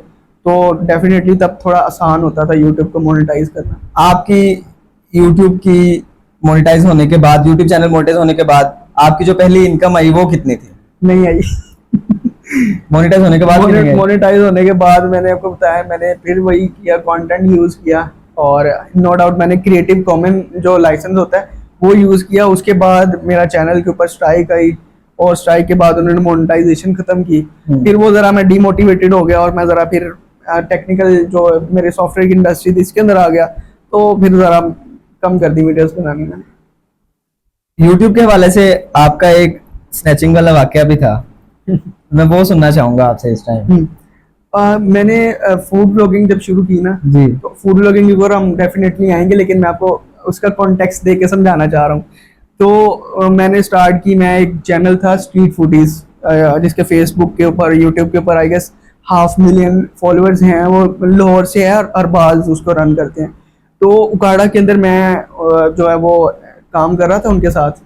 तो डेफिनेटली तब थोड़ा आसान होता था यूट्यूब को मोनेटाइज करना। आपकी यूट्यूब की मोनेटाइज होने के बाद, यूट्यूब चैनल मोनेटाइज होने के बाद आपकी जो पहली इनकम आई वो कितनी थी? नहीं आई। मोनेटाइज होने के बाद भी नहीं आई? मोनेटाइज होने के बाद मैंने आपको बताया, मैंने फिर वही किया, कंटेंट यूज़ किया, और नो डाउट मैंने क्रिएटिव कॉमन जो लाइसेंस होता है वो यूज़ किया। उसके बाद मेरा चैनल के ऊपर स्ट्राइक आई, और स्ट्राइक के बाद उन्होंने मोनेटाइजेशन ख़त्म की। फिर वो ज़रा मैं डीमोटिवेटेड हो गया, और मैं ज़रा फिर टेक्निकल जो मेरे सॉफ्टवेयर की इंडस्ट्री थी इसके अंदर आ गया, तो फिर ज़रा कम कर दी वीडियोस बनानी मैंने। यूट्यूब के हवाले से आपका एक स्नैचिंग वाला वाकया भी था, मैं वो सुनना चाहूंगा आपसे इस टाइम। मैंने फूड ब्लॉगिंग जब शुरू की ना जी। तो फूड ब्लॉगिंग के ऊपर हम डेफिनेटली आएंगे, लेकिन मैं आपको उसका कॉन्टेक्स्ट दे के समझाना चाह रहा हूँ। तो मैंने स्टार्ट की, मैं एक चैनल था स्ट्रीट फूडीज, जिसके फेसबुक के ऊपर, यूट्यूब के ऊपर आई गेस 500,000 फॉलोअर्स हैं। वो लाहौर से है, और अरबाज उसको रन करते हैं। तो उकाड़ा के अंदर मैं जो है वो काम कर रहा था उनके साथ।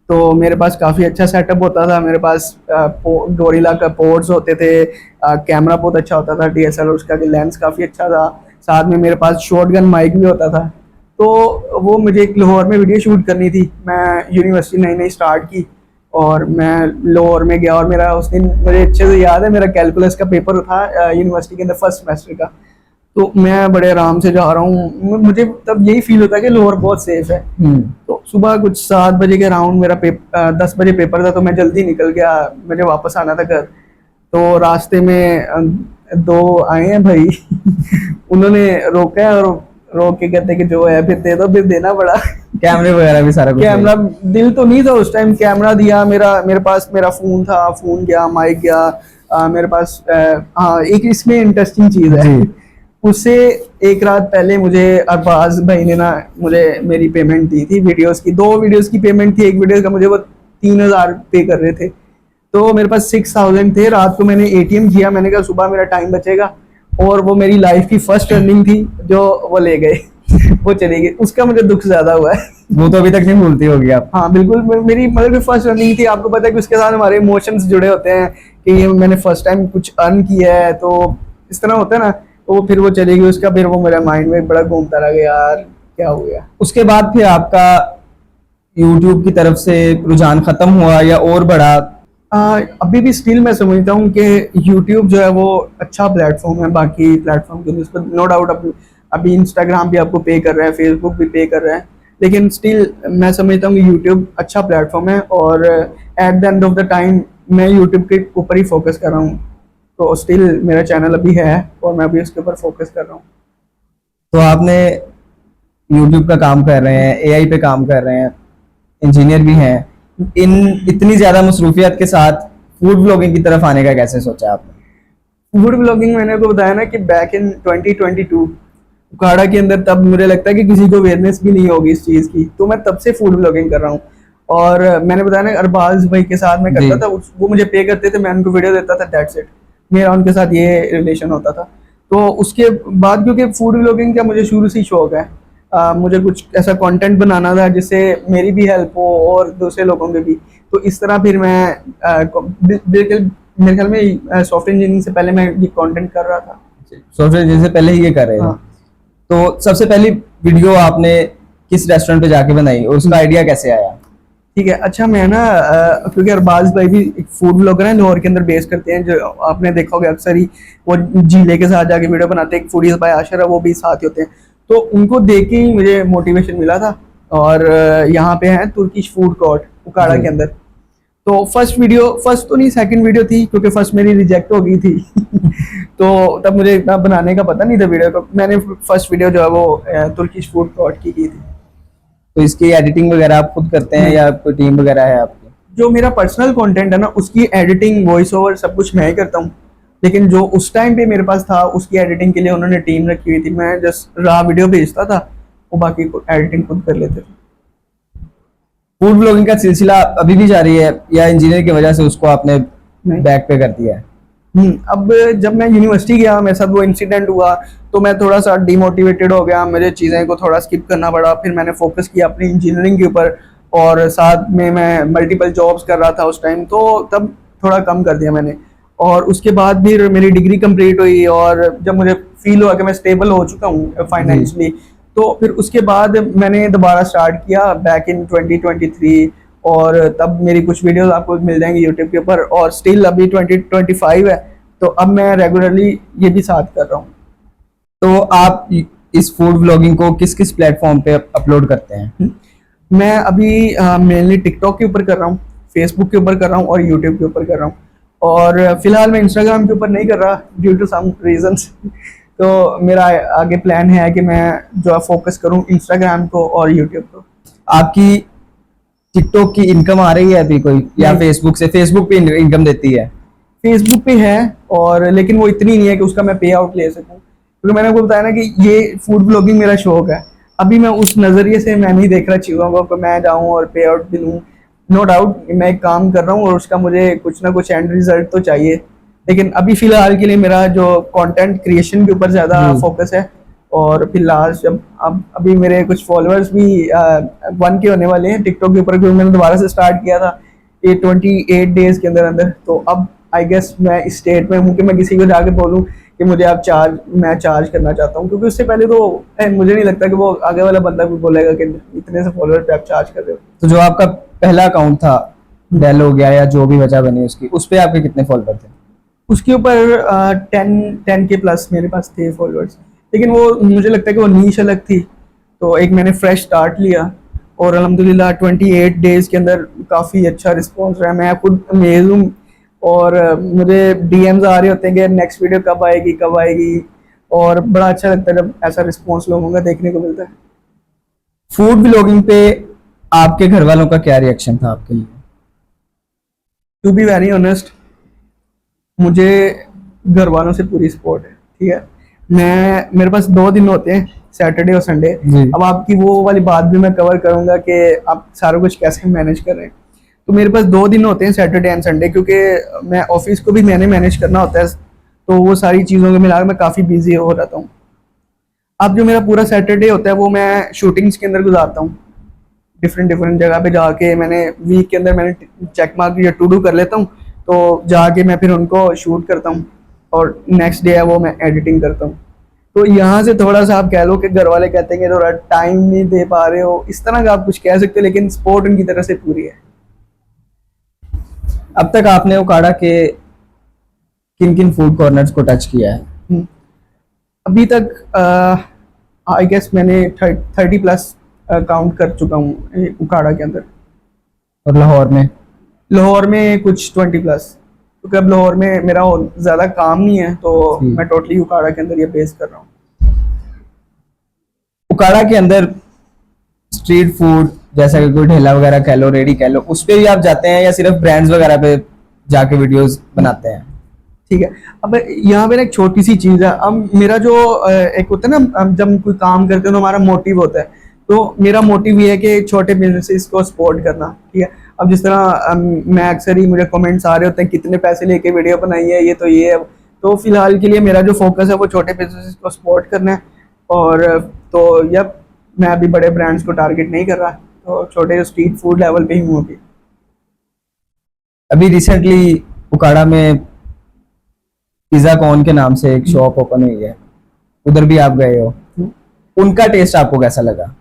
तो मेरे पास काफ़ी अच्छा सेटअप होता था, मेरे पास गोरिल्ला का पोर्ट्स होते थे, कैमरा बहुत अच्छा होता था, DSLR उसका लेंस काफ़ी अच्छा था, साथ में मेरे पास शॉटगन माइक भी होता था। तो वो मुझे एक लाहौर में वीडियो शूट करनी थी। मैं यूनिवर्सिटी नई नई स्टार्ट की, और मैं लाहौर में गया, और मेरा उस दिन मुझे अच्छे से याद है, मेरा कैलकुलस का पेपर था यूनिवर्सिटी के अंदर फर्स्ट सेमेस्टर का। तो मैं बड़े आराम से जा रहा हूँ, मुझे तब यही फील होता है कि लाहौर बहुत सेफ है। तो सुबह कुछ 7 बजे के अराउंड मेरा 10 बजे पेपर था, तो मैं जल्दी निकल गया, मुझे वापस आना था घर। तो रास्ते में दो आए हैं भाई। उन्होंने रोका है, और रोक के कहते कि जो है फिर दे दो, फिर देना पड़ा। कैमरे वगैरह भी सारा कुछ? कैमरा दिल तो नहीं था उस टाइम, कैमरा दिया, मेरे पास मेरा फ़ोन था, फ़ोन गया, माइक गया, मेरे पास हाँ, एक इसमें इंटरेस्टिंग चीज़ है, उससे एक रात पहले मुझे अरबाज भाई ने ना मुझे मेरी पेमेंट दी थी वीडियोस की। 2 वीडियोस की पेमेंट थी, एक वीडियो का मुझे वो 3,000 पे कर रहे थे। तो मेरे पास 6,000 थे। रात को मैंने ATM किया, मैंने कहा सुबह मेरा टाइम बचेगा, और वो मेरी लाइफ की फर्स्ट अर्निंग थी जो वो ले गए। वो चले गए, उसका मुझे दुख ज्यादा हुआ है। वो तो अभी तक नहीं भूलती होगी आप? हाँ बिल्कुल, मेरी मतलब फर्स्ट अर्निंग थी। आपको पता है कि उसके साथ हमारे इमोशंस जुड़े होते हैं कि ये मैंने फर्स्ट टाइम कुछ अर्न किया है, तो इस तरह होता है ना। तो फिर वो चली गई, उसका फिर वो मेरे माइंड में बड़ा घूमता रह गया, यार क्या हो गया। उसके बाद फिर आपका यूट्यूब की तरफ से रुझान खत्म हुआ या और बढ़ा? अभी भी स्टिल मैं समझता हूँ कि यूट्यूब जो है वो अच्छा प्लेटफॉर्म है बाकी प्लेटफॉर्म के लिए, नो डाउट। अभी इंस्टाग्राम भी आपको पे कर रहा है, फेसबुक भी पे कर रहा है, लेकिन स्टिल मैं समझता हूँ कि यूट्यूब अच्छा प्लेटफॉर्म है, और eight the end of the time मैं यूट्यूब के ऊपर ही फोकस कर रहा हूँ। तो स्टिल मेरा चैनल अभी है और मैं अभी उसके ऊपर फोकस कर रहा हूँ। तो आपने यूट्यूब का काम कर रहे हैं, एआई पे काम कर रहे हैं, इंजीनियर भी हैं, इन इतनी ज़्यादा मसरूफियत के साथ फूड ब्लॉगिंग की तरफ आने का कैसे सोचा आपने? फूड ब्लॉगिंग मैंने आपको बताया ना कि बैक इन 2022 उकाड़ा के अंदर, तब मुझे लगता है कि किसी को अवेयरनेस भी नहीं होगी इस चीज़ की, तो मैं तब से फूड ब्लॉगिंग कर रहा हूँ। और मैंने बताया ना अरबाज भाई के साथ मैं करता जी। था, वो मुझे पे करते थे, मैं उनको वीडियो देता था, दैट्स इट। मेरा उनके साथ ये रिलेशन होता था। तो उसके बाद क्योंकि फूड ब्लॉगिंग का मुझे शुरू से ही शौक है, मुझे कुछ ऐसा कंटेंट बनाना था जिससे मेरी भी हेल्प हो और दूसरे लोगों की भी। तो इस तरह फिर मैं बिल्कुल मेरे ख्याल में सॉफ्टवेयर इंजीनियरिंग से पहले मैं ये कंटेंट कर रहा था। सॉफ्टवेयर इंजीनियर से पहले ही ये कर रहे थे। हाँ। तो सबसे पहली वीडियो आपने किस रेस्टोरेंट पे जाके बनाई और उसका आइडिया कैसे आया? ठीक है, अच्छा मैं ना क्योंकि अरबाज भाई भी एक फूड ब्लॉगर हैं, लाहौर के अंदर बेस करते हैं, जो आपने देखा होगा अक्सर ही वो जीले के साथ जाके वीडियो बनाते हैं। एक फूडीज बाय आशर है, वो भी साथ ही होते हैं। तो उनको देख के ही मुझे मोटिवेशन मिला था। और यहाँ पे है तुर्किश फूड कोर्ट उकाड़ा जी। के अंदर। तो फर्स्ट तो नहीं, सेकंड वीडियो थी, क्योंकि फर्स्ट मेरी रिजेक्ट हो गई थी। तो तब मुझे इतना बनाने का पता नहीं था वीडियो को। मैंने फर्स्ट वीडियो जो है वो तुर्किश फूड कोर्ट की थी। तो इसकी एडिटिंग वगैरह आप खुद करते हैं नहीं, या कोई टीम वगैरह है आपकी? जो मेरा पर्सनल कंटेंट है ना, उसकी एडिटिंग, वॉइस ओवर सब कुछ मैं ही करता हूँ। लेकिन जो उस टाइम पे मेरे पास था, उसकी एडिटिंग के लिए उन्होंने टीम रखी हुई थी। मैं जस्ट रहा वीडियो भेजता था, वो बाकी एडिटिंग खुद कर लेते थे। फूड ब्लॉगिंग का सिलसिला अभी भी जारी है या इंजीनियर की वजह से उसको आपने नहीं। बैक पे कर दिया है? अब जब मैं यूनिवर्सिटी गया, मेरे साथ वो इंसिडेंट हुआ, तो मैं थोड़ा सा डिमोटिवेटेड हो गया, मुझे चीज़ें को थोड़ा स्किप करना पड़ा। फिर मैंने फोकस किया अपनी इंजीनियरिंग के ऊपर, और साथ में मैं मल्टीपल जॉब्स कर रहा था उस टाइम, तो तब थोड़ा कम कर दिया मैंने। और उसके बाद फिर मेरी डिग्री कंप्लीट हुई, और जब मुझे फील हुआ कि मैं स्टेबल हो चुका हूँ जी। फाइनेंशियली, तो फिर उसके बाद मैंने दोबारा स्टार्ट किया बैक इन 2023। और तब मेरी कुछ वीडियोस आपको मिल जाएंगी यूट्यूब के ऊपर, और स्टिल अभी 2025 है, तो अब मैं रेगुलरली ये भी साथ कर रहा हूँ। तो आप इस फूड ब्लॉगिंग को किस किस प्लेटफॉर्म पे अपलोड करते हैं? मैं अभी मेनली टिकटॉक के ऊपर कर रहा हूँ, फेसबुक के ऊपर कर रहा हूँ, और यूट्यूब के ऊपर कर रहा हूँ। और फिलहाल मैं इंस्टाग्राम के ऊपर नहीं कर रहा ड्यू टू सम रीजंस। तो मेरा आगे प्लान है कि मैं जो है फोकस करूँ इंस्टाग्राम को और यूट्यूब को। आपकी टिकटॉक की इनकम आ रही है अभी कोई, या नहीं। फेसबुक से? फेसबुक पे इनकम देती है? फेसबुक पे है, और लेकिन वो इतनी नहीं है कि उसका मैं पे आउट ले सकूं, क्योंकि मैंने आपको बताया ना कि ये फूड ब्लॉगिंग मेरा शौक है। अभी मैं उस नज़रिए से मैं नहीं देख रहा चीज़ों को कि मैं जाऊं और पे आउट भी लूं। नो डाउट मैं एक काम कर रहा हूं और उसका मुझे कुछ ना कुछ एंड रिजल्ट तो चाहिए, लेकिन अभी फ़िलहाल के लिए मेरा जो कंटेंट क्रिएशन के ऊपर ज़्यादा जी। फोकस है। और फिर लास्ट जब अब अभी मेरे कुछ फॉलोअर्स भी 1K होने वाले हैं टिकटॉक के ऊपर, क्योंकि मैंने दोबारा से स्टार्ट किया था ये 28 डेज के अंदर अंदर। तो अब आई गेस मैं इस स्टेट में हूँ कि मैं किसी को जाके बोलूँ कि मुझे आप मैं चार्ज करना चाहता हूँ, क्योंकि उससे पहले तो मुझे नहीं लगता कि वो आगे वाला बंदा भी बोलेगा कि इतने से फॉलोअर पे आप चार्ज कर रहे हो। तो जो आपका पहला अकाउंट था, डेल हो गया या जो भी वजह बनी उसकी, उस पे आपके कितने फॉलोअर थे? उसके ऊपर 10K प्लस मेरे पास थे फॉलोअर्स, लेकिन वो मुझे लगता है कि वो नीश अलग थी। तो एक मैंने फ्रेश स्टार्ट लिया, और अल्हम्दुलिल्लाह 28 डेज के अंदर काफ़ी अच्छा रिस्पॉन्स रहा। मैं खुद अमेज हूँ, और मुझे डीएम्स आ रहे होते हैं कि नेक्स्ट वीडियो कब आएगी कब आएगी, और बड़ा अच्छा लगता है जब ऐसा रिस्पॉन्स लोगों का देखने को मिलता है। फूड ब्लॉगिंग पे आपके घर वालों का क्या रिएक्शन था आपके लिए? टू बी वेरी ऑनेस्ट, मुझे घर वालों से पूरी सपोर्ट है, ठीक है। मेरे पास 2 दिन होते हैं, सैटरडे और संडे। जी। अब आपकी वो वाली बात भी मैं कवर करूंगा कि आप सारा कुछ कैसे मैनेज कर रहे हैं। तो मेरे पास 2 दिन होते हैं, सैटरडे एंड संडे, क्योंकि मैं ऑफिस को भी मैंने मैनेज करना होता है, तो वो सारी चीज़ों को मिलाकर मैं काफ़ी बिजी हो जाता हूँ। अब जो मेरा पूरा सैटरडे होता है वो मैं शूटिंग्स के अंदर गुजारता हूँ। डिफरेंट डिफरेंट जगह पे जाके मैंने वीक के अंदर मैंने चेक मार्क या टू डू कर लेता हूँ, तो जाके मैं फिर उनको शूट करता हूँ, और नेक्स्ट डे है वो मैं एडिटिंग करता हूँ। तो यहाँ से थोड़ा सा आप कह लो कि घर वाले कहते हैं कि थोड़ा टाइम नहीं दे पा रहे हो, इस तरह का आप कुछ कह सकते हो, लेकिन सपोर्ट उनकी तरफ से पूरी है। अब तक आपने उकाड़ा के किन किन फूड कॉर्नर्स को टच किया है? हम्म। अभी तक आई गेस मैंने 30 प्लस काउंट कर चुका हूँ उकाड़ा के अंदर। और लाहौर में कुछ 20+, क्योंकि अब लाहौर में मेरा ज़्यादा काम नहीं है, तो जी। मैं टोटली उकाड़ा के अंदर ये बेस कर रहा हूँ। उकाड़ा के अंदर स्ट्रीट फूड जैसा कि कोई ठेला वगैरह कह लो, रेडी कह लो, उस पे भी आप जाते हैं या सिर्फ ब्रांड्स वगैरह पे जाके वीडियोस बनाते हैं? ठीक है, अब यहाँ पे ना एक छोटी सी चीज़ है। अब मेरा जो एक होता है ना, हम जब कोई काम करते हैं तो हमारा मोटिव होता है, तो मेरा मोटिव ये है कि छोटे बिजनेसेस को सपोर्ट करना। ठीक है, अब जिस तरह मैं अक्सर ही मुझे कमेंट्स आ रहे होते हैं कितने पैसे लेके वीडियो बनाई है, ये है। तो फिलहाल के लिए मेरा जो फोकस है वो छोटे बिजनेसेस को सपोर्ट करना है। और तो यब मैं अभी बड़े ब्रांड्स को टारगेट नहीं कर रहा, तो छोटे स्ट्रीट फूड लेवल पे ही हूँ अभी। अभी रिसेंटली उकाड़ा में पिज्जा कॉर्न के नाम से एक शॉप ओपन हुई है, उधर भी आप गए हो, उनका टेस्ट आपको कैसा लगा?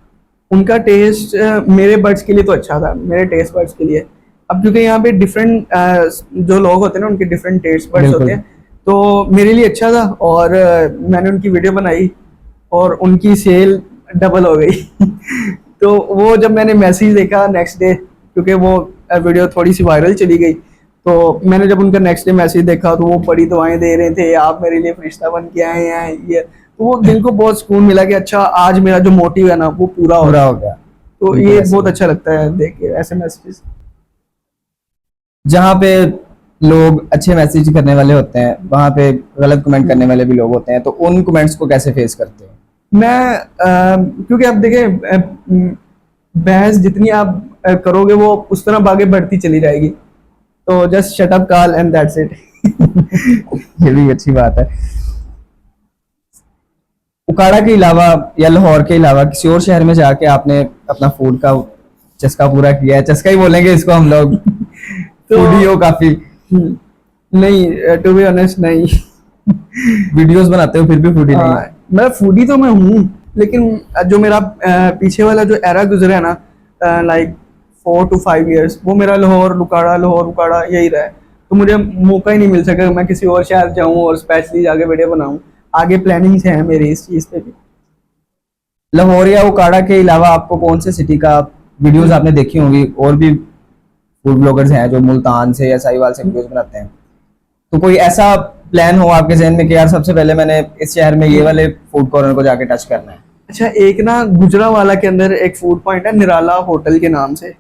उनका टेस्ट मेरे बर्ड्स के लिए तो अच्छा था, मेरे टेस्ट बर्ड्स के लिए। अब क्योंकि यहाँ पे डिफरेंट जो लोग होते हैं ना, उनके डिफरेंट टेस्ट बर्ड्स बिल्कुल। होते हैं, तो मेरे लिए अच्छा था। और मैंने उनकी वीडियो बनाई और उनकी सेल डबल हो गई। तो वो जब मैंने मैसेज देखा नेक्स्ट डे, क्योंकि वो वीडियो थोड़ी सी वायरल चली गई, तो मैंने जब उनका नेक्स्ट डे मैसेज देखा तो वो बड़ी दुआएं दे रहे थे, आप मेरे लिए फरिश्ता बन के आए हैं ये। तो वो दिल को बहुत सुकून मिला कि अच्छा आज मेरा जो मोटिव है ना वो पूरा हो पूरा रहा है। हो गया। तो बिल्कुल ये ऐसे बहुत ही। अच्छा लगता है देख के ऐसे मैसेजेस। जहाँ पे लोग अच्छे मैसेज करने वाले होते हैं, वहाँ पे गलत कमेंट करने वाले भी लोग होते हैं, तो उन कमेंट्स को कैसे फेस करते हो? मैं क्योंकि आप देखें बहस जितनी आप करोगे वो उस तरह आगे बढ़ती चली जाएगी। तो just shut up call and that's it. ये भी अच्छी बात है। उकाड़ा के अलावा या लाहौर के अलावा किसी और शहर में जाके आपने अपना फूड का चस्का पूरा किया है? चस्का ही बोलेंगे इसको हम लोग। फूडी हो काफी। नहीं, टू बी ऑनेस्ट नहीं। वीडियोस बनाते हो फिर भी फूडी नहीं? मैं फूडी तो मैं हूँ, लेकिन जो मेरा पीछे वाला जो एरा गुजरा है ना, लाइक 4 to 5 years, वो मेरा लाहौर उकाड़ा यही रहा है। तो मुझे मौका ही नहीं मिल सका मैं किसी और शहर जाऊँ और स्पेशली जाके वीडियो बनाऊँ। आगे प्लानिंग्स हैं मेरी इस चीज़ पे भी। लाहौर या उकाड़ा के अलावा आपको कौन से सिटी का वीडियोस आपने देखी होंगी? और भी फूड ब्लॉगर्स हैं जो मुल्तान से या साहिवाल से वीडियोस बनाते हैं, तो कोई ऐसा प्लान हो आपके जहन में कि यार सबसे पहले मैंने इस शहर में ये वाले फूड कॉर्नर को जाके टच करना है? अच्छा, एक ना गुजरावाला के अंदर एक फूड पॉइंट है निराला होटल के नाम से।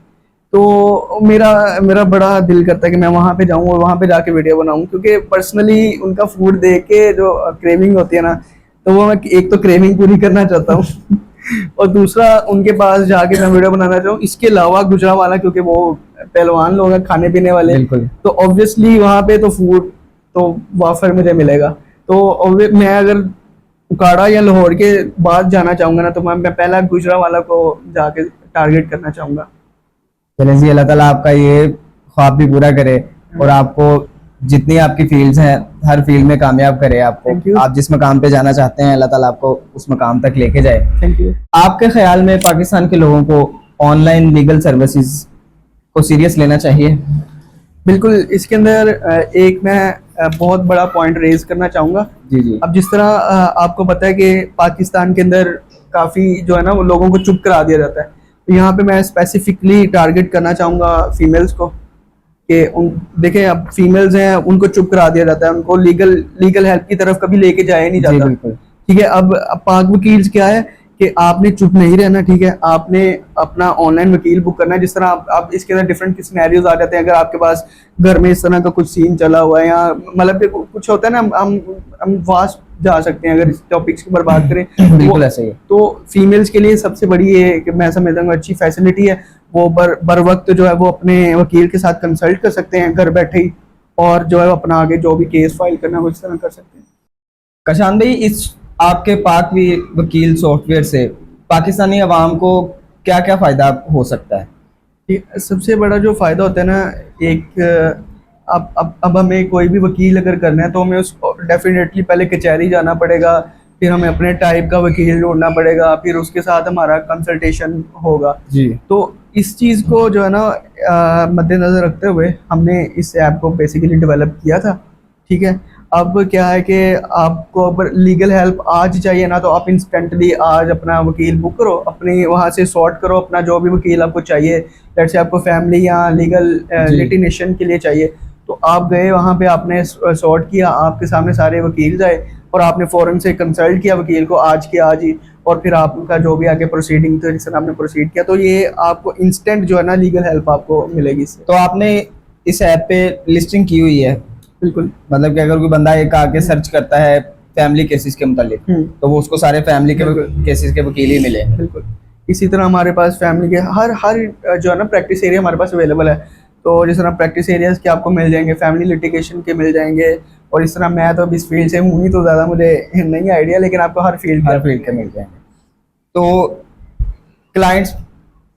तो मेरा मेरा बड़ा दिल करता है कि मैं वहाँ पे जाऊँ और वहाँ पे जाके वीडियो बनाऊँ, क्योंकि पर्सनली उनका फूड देख के जो क्रेविंग होती है ना, तो वो मैं एक तो क्रेविंग पूरी करना चाहता हूँ और दूसरा उनके पास जाके मैं वीडियो बनाना चाहूँ। इसके अलावा गुजरावाला, क्योंकि वो पहलवान लोग हैं खाने पीने वाले, बिल्कुल। तो ऑब्वियसली वहाँ पे तो फूड तो वाफर मुझे मिलेगा। तो मैं अगर उकाड़ा या लाहौर के बाद जाना चाहूँगा ना, तो मैं पहला गुजरावाला को जाके टारगेट करना चाहूँगा। चलें जी, अल्लाह ताला आपका ये ख्वाब भी पूरा करे और आपको जितनी आपकी फील्ड्स हैं हर फील्ड में कामयाब करे Thank आपको। you. आप जिस मकाम पे जाना चाहते हैं अल्लाह ताला आपको उस मकाम तक लेके जाए। Thank you. आपके ख्याल में पाकिस्तान के लोगों को ऑनलाइन लीगल सर्विसेज को सीरियस लेना चाहिए? बिल्कुल, इसके अंदर एक मैं बहुत बड़ा पॉइंट रेज करना चाहूँगा। जी जी। अब जिस तरह आपको पता है कि पाकिस्तान के अंदर काफ़ी जो है ना वो लोगों को चुप करा दिया जाता है, तो यहाँ पे मैं स्पेसिफिकली टारगेट करना चाहूँगा फीमेल्स को कि देखें अब फीमेल्स हैं उनको चुप करा दिया जाता है, उनको लीगल हेल्प की तरफ कभी लेके जाया नहीं जी जाता। बिल्कुल। ठीक है, अब पाक वकील क्या है कि आपने चुप नहीं रहना। ठीक है, आपने अपना ऑनलाइन वकील बुक करना है। जिस तरह आप इसके अंदर डिफरेंट सिनेरियोज आ जाते हैं। अगर आपके पास घर में इस तरह का कुछ सीन चला हुआ है या मतलब कि कुछ होता है ना, हम वास्ट जा सकते हैं अगर इस टॉपिक्स की ऊपर बात करें। बिल्कुल ऐसे ही है। तो फीमेल्स के लिए सबसे बड़ी ये कि मैं समझता हूँ अच्छी फैसिलिटी है, वो बर वक्त जो है वो अपने वकील के साथ कंसल्ट कर सकते हैं घर बैठे ही, और जो है अपना आगे जो भी केस फाइल करना है वो इस तरह कर सकते हैं। कशान भाई, इस आपके पाक वकील सॉफ्टवेयर से पाकिस्तानी अवाम को क्या क्या फ़ायदा हो सकता है? सबसे बड़ा जो फ़ायदा होता है ना, एक अब हमें कोई भी वकील अगर करना है तो हमें उस डेफिनेटली पहले कचहरी जाना पड़ेगा, फिर हमें अपने टाइप का वकील ढूंढना पड़ेगा, फिर उसके साथ हमारा कंसल्टेशन होगा। जी। तो इस चीज़ को जो है ना मद्देनज़र रखते हुए हमने इस ऐप को बेसिकली डेवलप किया था। ठीक है, अब क्या है कि आपको अगर लीगल हेल्प आज चाहिए ना, तो आप इंस्टेंटली आज अपना वकील बुक करो, अपनी वहाँ से सॉर्ट करो अपना जो भी वकील आपको चाहिए। जैसे आपको फैमिली या लीगल जी। लिटिगेशन के लिए चाहिए, तो आप गए वहाँ पे, आपने सॉर्ट किया, आपके सामने सारे वकील आए और आपने फ़ौरन से कंसल्ट किया वकील को आज के आज ही, और फिर आपका जो भी आगे प्रोसीडिंग थे जिस तरह आपने प्रोसीड किया, तो ये आपको इंस्टेंट जो है ना लीगल हेल्प आपको मिलेगी इससे। तो आपने इस ऐप पे लिस्टिंग की हुई है? बिल्कुल। मतलब कि अगर कोई बंदा एक आके सर्च करता है फैमिली केसेस के मुतालिक, तो वो उसको सारे फैमिली के बिल्कुल। केसेस के वकील ही मिले। बिल्कुल। इसी तरह हमारे पास फैमिली के हर हर जो है ना प्रैक्टिस एरिया हमारे पास अवेलेबल है। तो जिस तरह प्रैक्टिस एरियाज के आपको मिल जाएंगे, फैमिली लिटिगेशन के मिल जाएंगे, और इस तरह मैं तो अब इस फील्ड से हूँ नहीं, तो ज़्यादा मुझे नहीं आइडिया, लेकिन आपको हर फील्ड हर फील्ड के मिल जाएंगे। तो क्लाइंट्स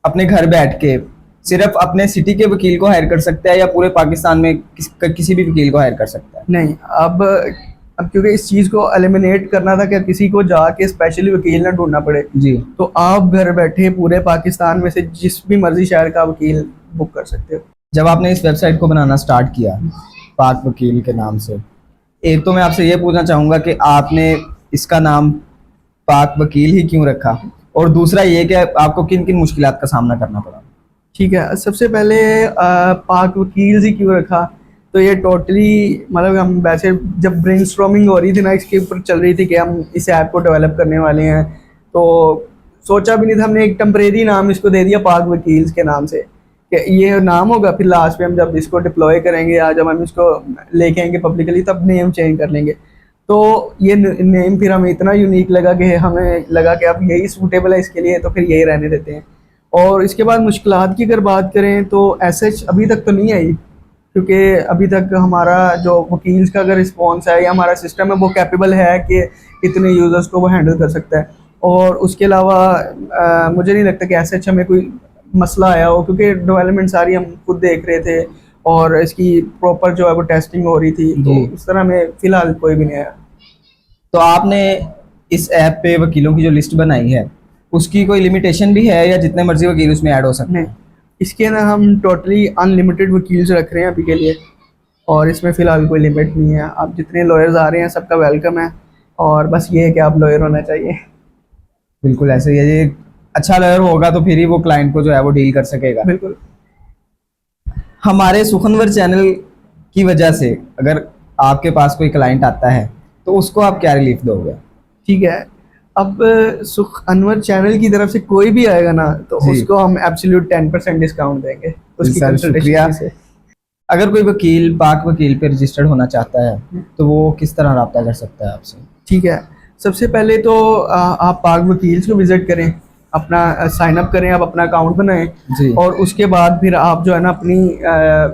अपने घर बैठ के सिर्फ अपने सिटी के वकील को हायर कर सकता है, या पूरे पाकिस्तान में किसी भी वकील को हायर कर सकता है? नहीं, अब क्योंकि इस चीज़ को एलिमिनेट करना था कि किसी को जाके स्पेशली वकील ना ढूंढना पड़े, जी। तो आप घर बैठे पूरे पाकिस्तान में से जिस भी मर्जी शहर का वकील बुक कर सकते हो। जब आपने इस वेबसाइट को बनाना स्टार्ट किया पाक वकील के नाम से, एक तो मैं आपसे ये पूछना चाहूँगा कि आपने इसका नाम पाक वकील ही क्यों रखा, और दूसरा ये कि आपको किन किन मुश्किलात का सामना करना पड़ा? ठीक है, सबसे पहले पाक वकील ही क्यों रखा, तो ये टोटली मतलब हम वैसे जब ब्रेनस्टॉर्मिंग हो रही थी ना, इसके ऊपर चल रही थी कि हम इस ऐप को डेवलप करने वाले हैं, तो सोचा भी नहीं था, हमने एक टेम्परेरी नाम इसको दे दिया पाक वकील्स के नाम से कि ये नाम होगा, फिर लास्ट में हम जब इसको डिप्लॉय करेंगे या जब हम इसको लेके आएंगे पब्लिकली तब नेम चेंज कर लेंगे। तो ये नेम फिर हमें इतना यूनिक लगा कि हमें लगा कि अब यही सूटेबल है इसके लिए, तो फिर यही रहने देते हैं। और इसके बाद मुश्किलात की अगर बात करें तो ऐसे अभी तक तो नहीं आई, क्योंकि अभी तक हमारा जो वकील्स का अगर रिस्पॉन्स है या हमारा सिस्टम है वो कैपेबल है कि इतने यूज़र्स को वो हैंडल कर सकता है। और उसके अलावा मुझे नहीं लगता कि ऐसे हमें कोई मसला आया हो, क्योंकि डेवलपमेंट सारी हम खुद देख रहे थे और इसकी प्रॉपर जो है वो टेस्टिंग हो रही थी, तो इस तरह में फ़िलहाल कोई भी नहीं आया। तो आपने इस ऐप पे वकीलों की जो लिस्ट बनाई है उसकी कोई लिमिटेशन भी है, या जितने मर्जी वकील उसमें ऐड हो सकते नहीं, हैं? इसके ना हम टोटली अनलिमिटेड वकील्स रख रहे हैं अभी के लिए, और इसमें फ़िलहाल कोई लिमिट नहीं है। आप जितने लॉयर्स आ रहे हैं सबका वेलकम है, और बस ये है कि आप लॉयर होना चाहिए। बिल्कुल ऐसे ही है, ये अच्छा लॉयर होगा तो फिर ही वो क्लाइंट को जो है वो डील कर सकेगा। बिल्कुल। हमारे सुखनवर चैनल की वजह से अगर आपके पास कोई क्लाइंट आता है तो उसको आप क्या रिलीफ दोगे? ठीक है, अब सुख अनवर चैनल की तरफ से कोई भी आएगा ना, तो जी। उसको हम एब्सोल्यूट 10% डिस्काउंट देंगे उसकी सर, कंसल्टेशन शुक्रिया। से। अगर कोई वकील पाक वकील पे रजिस्टर्ड होना चाहता है तो वो किस तरह रब्ता कर सकता है आपसे? ठीक है, सबसे पहले तो आप पाक वकील्स को विज़िट करें, अपना साइन अप करें, आप अपना अकाउंट बनाएं, जी। और उसके बाद फिर आप जो है ना अपनी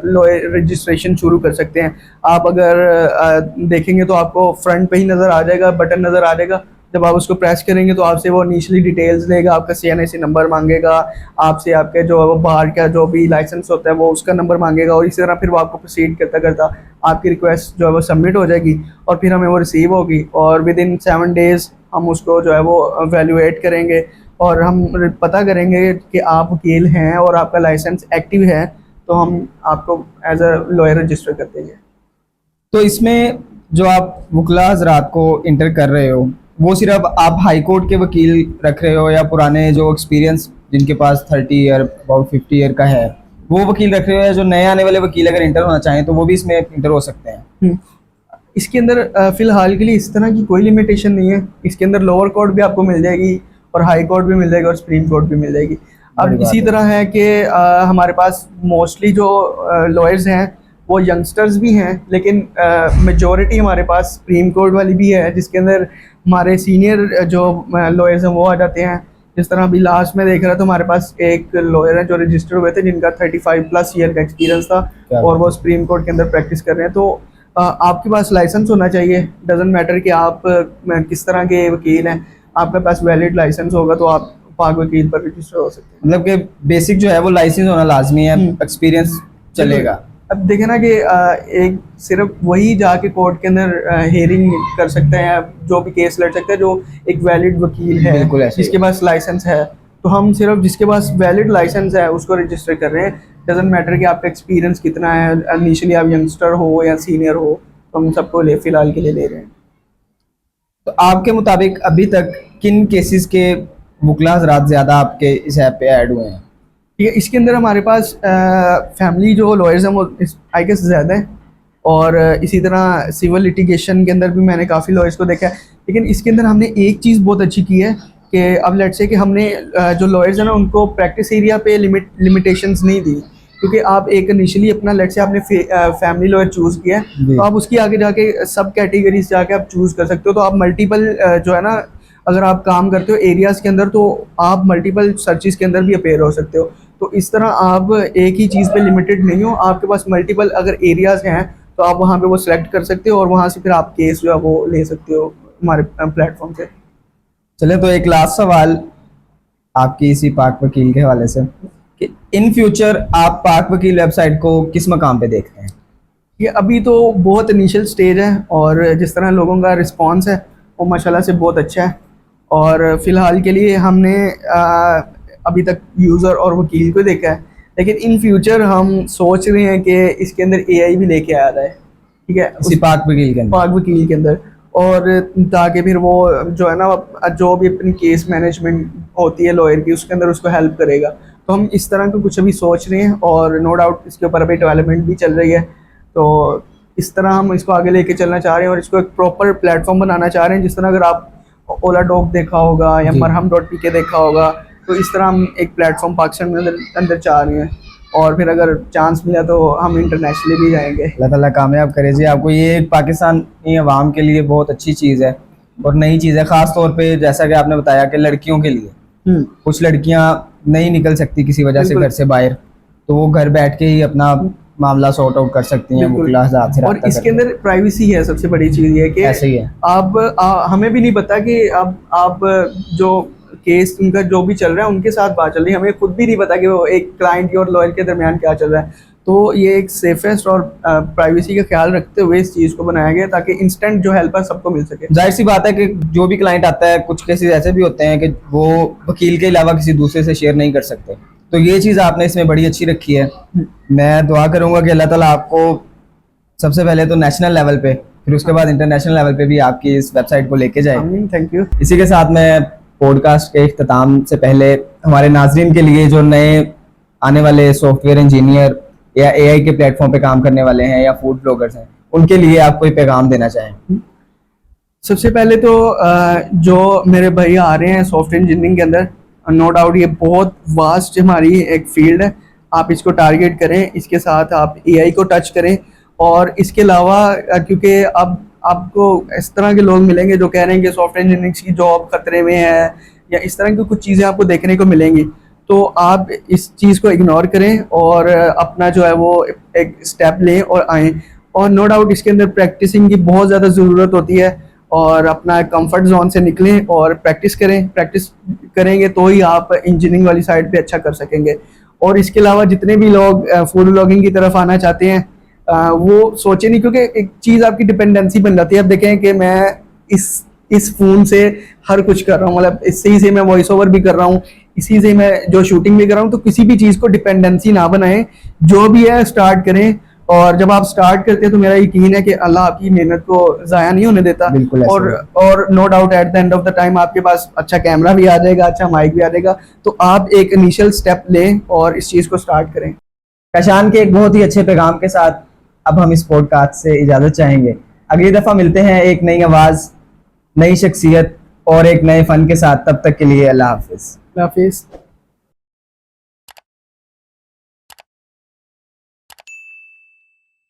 लॉयर रजिस्ट्रेशन शुरू कर सकते हैं। आप अगर देखेंगे तो आपको फ्रंट पे ही नज़र आ जाएगा, बटन नज़र आ जाएगा, जब आप उसको प्रेस करेंगे तो आपसे वो इनिशियली डिटेल्स लेगा, आपका CNIC नंबर मांगेगा, आपसे आपके जो वो बाहर का जो भी लाइसेंस होता है वो उसका नंबर मांगेगा, और इसी तरह फिर वो आपको प्रोसीड करता करता आपकी रिक्वेस्ट जो है वो सबमिट हो जाएगी, और फिर हमें वो रिसीव होगी, और विद इन 7 डेज़ हम उसको जो है वो वैल्यूएट करेंगे, और हम पता करेंगे कि आप वकील हैं और आपका लाइसेंस एक्टिव है, तो हम आपको एज अ लॉयर रजिस्टर कर देंगे। तो इसमें जो आप वकला हजरात को इंटर कर रहे हो वो सिर्फ आप हाई कोर्ट के वकील रख रहे हो, या पुराने जो एक्सपीरियंस जिनके पास 30 ईयर अबाउट 50 ईयर का है वो वकील रख रहे हो, या जो नए आने वाले वकील अगर इंटर होना चाहें तो वो भी इसमें इंटर हो सकते हैं? इसके अंदर फ़िलहाल के लिए इस तरह की कोई लिमिटेशन नहीं है। इसके अंदर लोअर कोर्ट भी आपको मिल जाएगी, और हाई कोर्ट भी मिल जाएगी, और सुप्रीम कोर्ट भी मिल जाएगी। बड़ी अब बात इसी है। तरह है कि हमारे पास मोस्टली जो लॉयर्स हैं वो यंगस्टर्स भी हैं, लेकिन मेजॉरिटी हमारे पास सुप्रीम कोर्ट वाली भी है, जिसके अंदर हमारे सीनियर जो लॉयर्स हैं वो आ जाते हैं। जिस तरह अभी लास्ट में देख रहा था, हमारे पास एक लॉयर है जो रजिस्टर हुए थे जिनका 35+ ईयर का एक्सपीरियंस था, और वो सुप्रीम कोर्ट के अंदर प्रैक्टिस कर रहे हैं। तो आपके पास लाइसेंस होना चाहिए, डजेंट मैटर कि आप किस तरह के वकील हैं, आपके पास वैलिड लाइसेंस होगा तो आप पाक वकील पर रजिस्टर हो सकते हैं। मतलब कि बेसिक जो है वो लाइसेंस होना लाजमी है, एक्सपीरियंस चलेगा। अब देखें ना कि एक सिर्फ वही जाके कोर्ट के अंदर हेयरिंग कर सकते हैं, जो भी केस लड़ सकते हैं जो एक वैलिड वकील है, बिल्कुल ऐसे ही। जिसके पास लाइसेंस है। तो हम सिर्फ जिसके पास वैलिड लाइसेंस है उसको रजिस्टर कर रहे हैं। डजेंट मैटर कि आपका एक्सपीरियंस कितना है, इनिशियली आप यंगस्टर हो या सीनियर हो, तो हम सबको फ़िलहाल के लिए ले रहे हैं। तो आपके मुताबिक अभी तक किन केसेस के वकला हज़रात ज़्यादा आपके इस ऐप पे ऐड हुए हैं? ठीक है, इसके अंदर हमारे पास फैमिली जो लॉयर्स हैं वो आई गेस ज़्यादा है, और इसी तरह सिविल लिटिगेशन के अंदर भी मैंने काफ़ी लॉयर्स को देखा है। लेकिन इसके अंदर हमने एक चीज़ बहुत अच्छी की है कि अब लेट्स से कि हमने जो लॉयर्स हैं ना उनको प्रैक्टिस एरिया पे लिमिटेशंस नहीं दी, क्योंकि आप एक इनिशियली अपना लेट्स से आपने फैमिली लॉयर चूज़ किया है जी। तो आप उसकी आगे जाके सब कैटेगरीज जाके आप चूज़ कर सकते हो। तो आप मल्टीपल जो है ना, अगर आप काम करते हो एरियाज़ के अंदर तो आप मल्टीपल सर्चिज़ के अंदर भी अपेयर हो सकते हो। तो इस तरह आप एक ही चीज़ पे लिमिटेड नहीं हो, आपके पास मल्टीपल अगर एरियाज़ हैं तो आप वहाँ पे वो सिलेक्ट कर सकते हो और वहाँ से फिर आप केस जो है वो ले सकते हो हमारे प्लेटफॉर्म से। चले तो एक लास्ट सवाल आपकी इसी पाक वकील के हवाले से कि इन फ्यूचर आप पाक वकील वेबसाइट को किस मकाम पे देखते हैं? ये अभी तो बहुत इनिशियल स्टेज है और जिस तरह लोगों का रिस्पांस है वो माशाल्लाह से बहुत अच्छा है, और फ़िलहाल के लिए हमने अभी तक यूज़र और वकील को देखा है, लेकिन इन फ्यूचर हम सोच रहे हैं कि इसके अंदर एआई भी लेके आ रहा है। ठीक है, इसी पाक वकील के अंदर? पाक वकील के अंदर, और ताकि फिर वो जो है ना जो भी अपनी केस मैनेजमेंट होती है लॉयर की उसके अंदर उसको हेल्प करेगा। तो हम इस तरह का कुछ अभी सोच रहे हैं और नो डाउट इसके ऊपर अभी डेवलपमेंट भी चल रही है। तो इस तरह हम इसको आगे लेके चलना चाह रहे हैं और इसको एक प्रॉपर प्लेटफॉर्म बनाना चाह रहे हैं। जिस तरह अगर आप ओला डॉग देखा होगा या जी। मरहम.pk देखा होगा, तो इस तरह हम एक प्लेटफॉर्म पाकिस्तान में अंदर चाह रहे हैं, और फिर अगर चांस मिला तो हम इंटरनेशनली भी जाएंगे। अल्लाह ताला कामयाब करे जी आपको। ये पाकिस्तानी अवाम के लिए बहुत अच्छी चीज़ है और नई चीज़ है, ख़ास तौर पे जैसा कि आपने बताया कि लड़कियों के लिए। कुछ लड़कियां नहीं निकल सकती किसी वजह से बिल्कुल। घर से बाहर, तो वो घर बैठ के ही अपना मामला सॉर्ट आउट कर सकती हैं बिल्कुल। वकला हज़रात से और रब्ता इसके करके। अंदर प्राइवेसी है, सबसे बड़ी चीज़ ये है कि ऐसे ही है। हमें भी नहीं पता कि आप जो केस उनका जो भी चल रहा है उनके साथ बात चल रही है, हमें खुद भी नहीं पता कि वो एक क्लाइंट और लॉयर के दरमियान क्या चल रहा है। तो ये एक सेफेस्ट और प्राइवेसी का ख्याल रखते हुए इस चीज़ को बनाया गया ताकि इंस्टेंट जो हेल्प है सबको मिल सके। जाहिर सी बात है कि जो भी क्लाइंट आता है, कुछ केसेस ऐसे भी होते हैं कि वो वकील के अलावा किसी दूसरे से शेयर नहीं कर सकते, तो ये चीज़ आपने इसमें बड़ी अच्छी रखी है। मैं दुआ करूंगा कि अल्लाह ताला आपको सबसे पहले तो नेशनल लेवल पे, फिर उसके बाद इंटरनेशनल लेवल पे भी आपकी इस वेबसाइट को लेके जाए। Thank you. इसी के साथ मैं पॉडकास्ट के इख्तिताम से पहले हमारे नाजरीन के लिए जो नए आने वाले सॉफ्टवेयर इंजीनियर या एआई के प्लेटफॉर्म पे काम करने वाले हैं या फूड ब्लॉगर्स हैं, उनके लिए आप कोई पैगाम देना चाहें? सबसे पहले तो जो मेरे भैया आ रहे हैं सॉफ्टवेयर इंजीनियरिंग के अंदर, नो डाउट ये बहुत वास्ट हमारी एक फील्ड है, आप इसको टारगेट करें, इसके साथ आप एआई को टच करें। और इसके अलावा क्योंकि अब आपको इस तरह के लोग मिलेंगे जो कह रहे हैं कि सॉफ्टवेयर इंजीनियरिंग की जॉब खतरे में है या इस तरह की कुछ चीज़ें आपको देखने को मिलेंगी, तो आप इस चीज़ को इग्नोर करें और अपना जो है वो एक स्टेप लें और आएँ। और नो डाउट इसके अंदर प्रैक्टिसिंग की बहुत ज़्यादा ज़रूरत होती है, और अपना कंफर्ट जोन से निकलें और प्रैक्टिस करें। प्रैक्टिस करेंगे तो ही आप इंजीनियरिंग वाली साइड पे अच्छा कर सकेंगे। और इसके अलावा जितने भी लोग फूड ब्लॉगिंग की तरफ आना चाहते हैं वो सोचे नहीं, क्योंकि एक चीज़ आपकी डिपेंडेंसी बन जाती है। अब देखें कि मैं इस फ़ोन से हर कुछ कर रहा हूँ, मतलब इसी से मैं वॉइस ओवर भी कर रहा हूँ, इसी से मैं जो शूटिंग भी कर रहा हूँ, तो किसी भी चीज़ को डिपेंडेंसी ना बनाएं, जो भी है स्टार्ट करें। और जब आप स्टार्ट करते हैं तो मेरा यकीन है कि अल्लाह आपकी मेहनत को ज़ाया नहीं होने देता। बिल्कुल ऐसे और no doubt at the end of the time आपके पास अच्छा कैमरा भी आ जाएगा, अच्छा माइक भी आ जाएगा। तो आप एक इनिशियल स्टेप लें और इस चीज़ को स्टार्ट करें। कशान के एक बहुत ही अच्छे पैगाम के साथ अब हम इस पॉडकास्ट से इजाज़त चाहेंगे। अगली दफ़ा मिलते हैं एक नई आवाज़, नई शख्सियत और एक नए फ़न के साथ। तब तक के लिए अल्लाह हाफिज़। अल्लाह हाफिज़।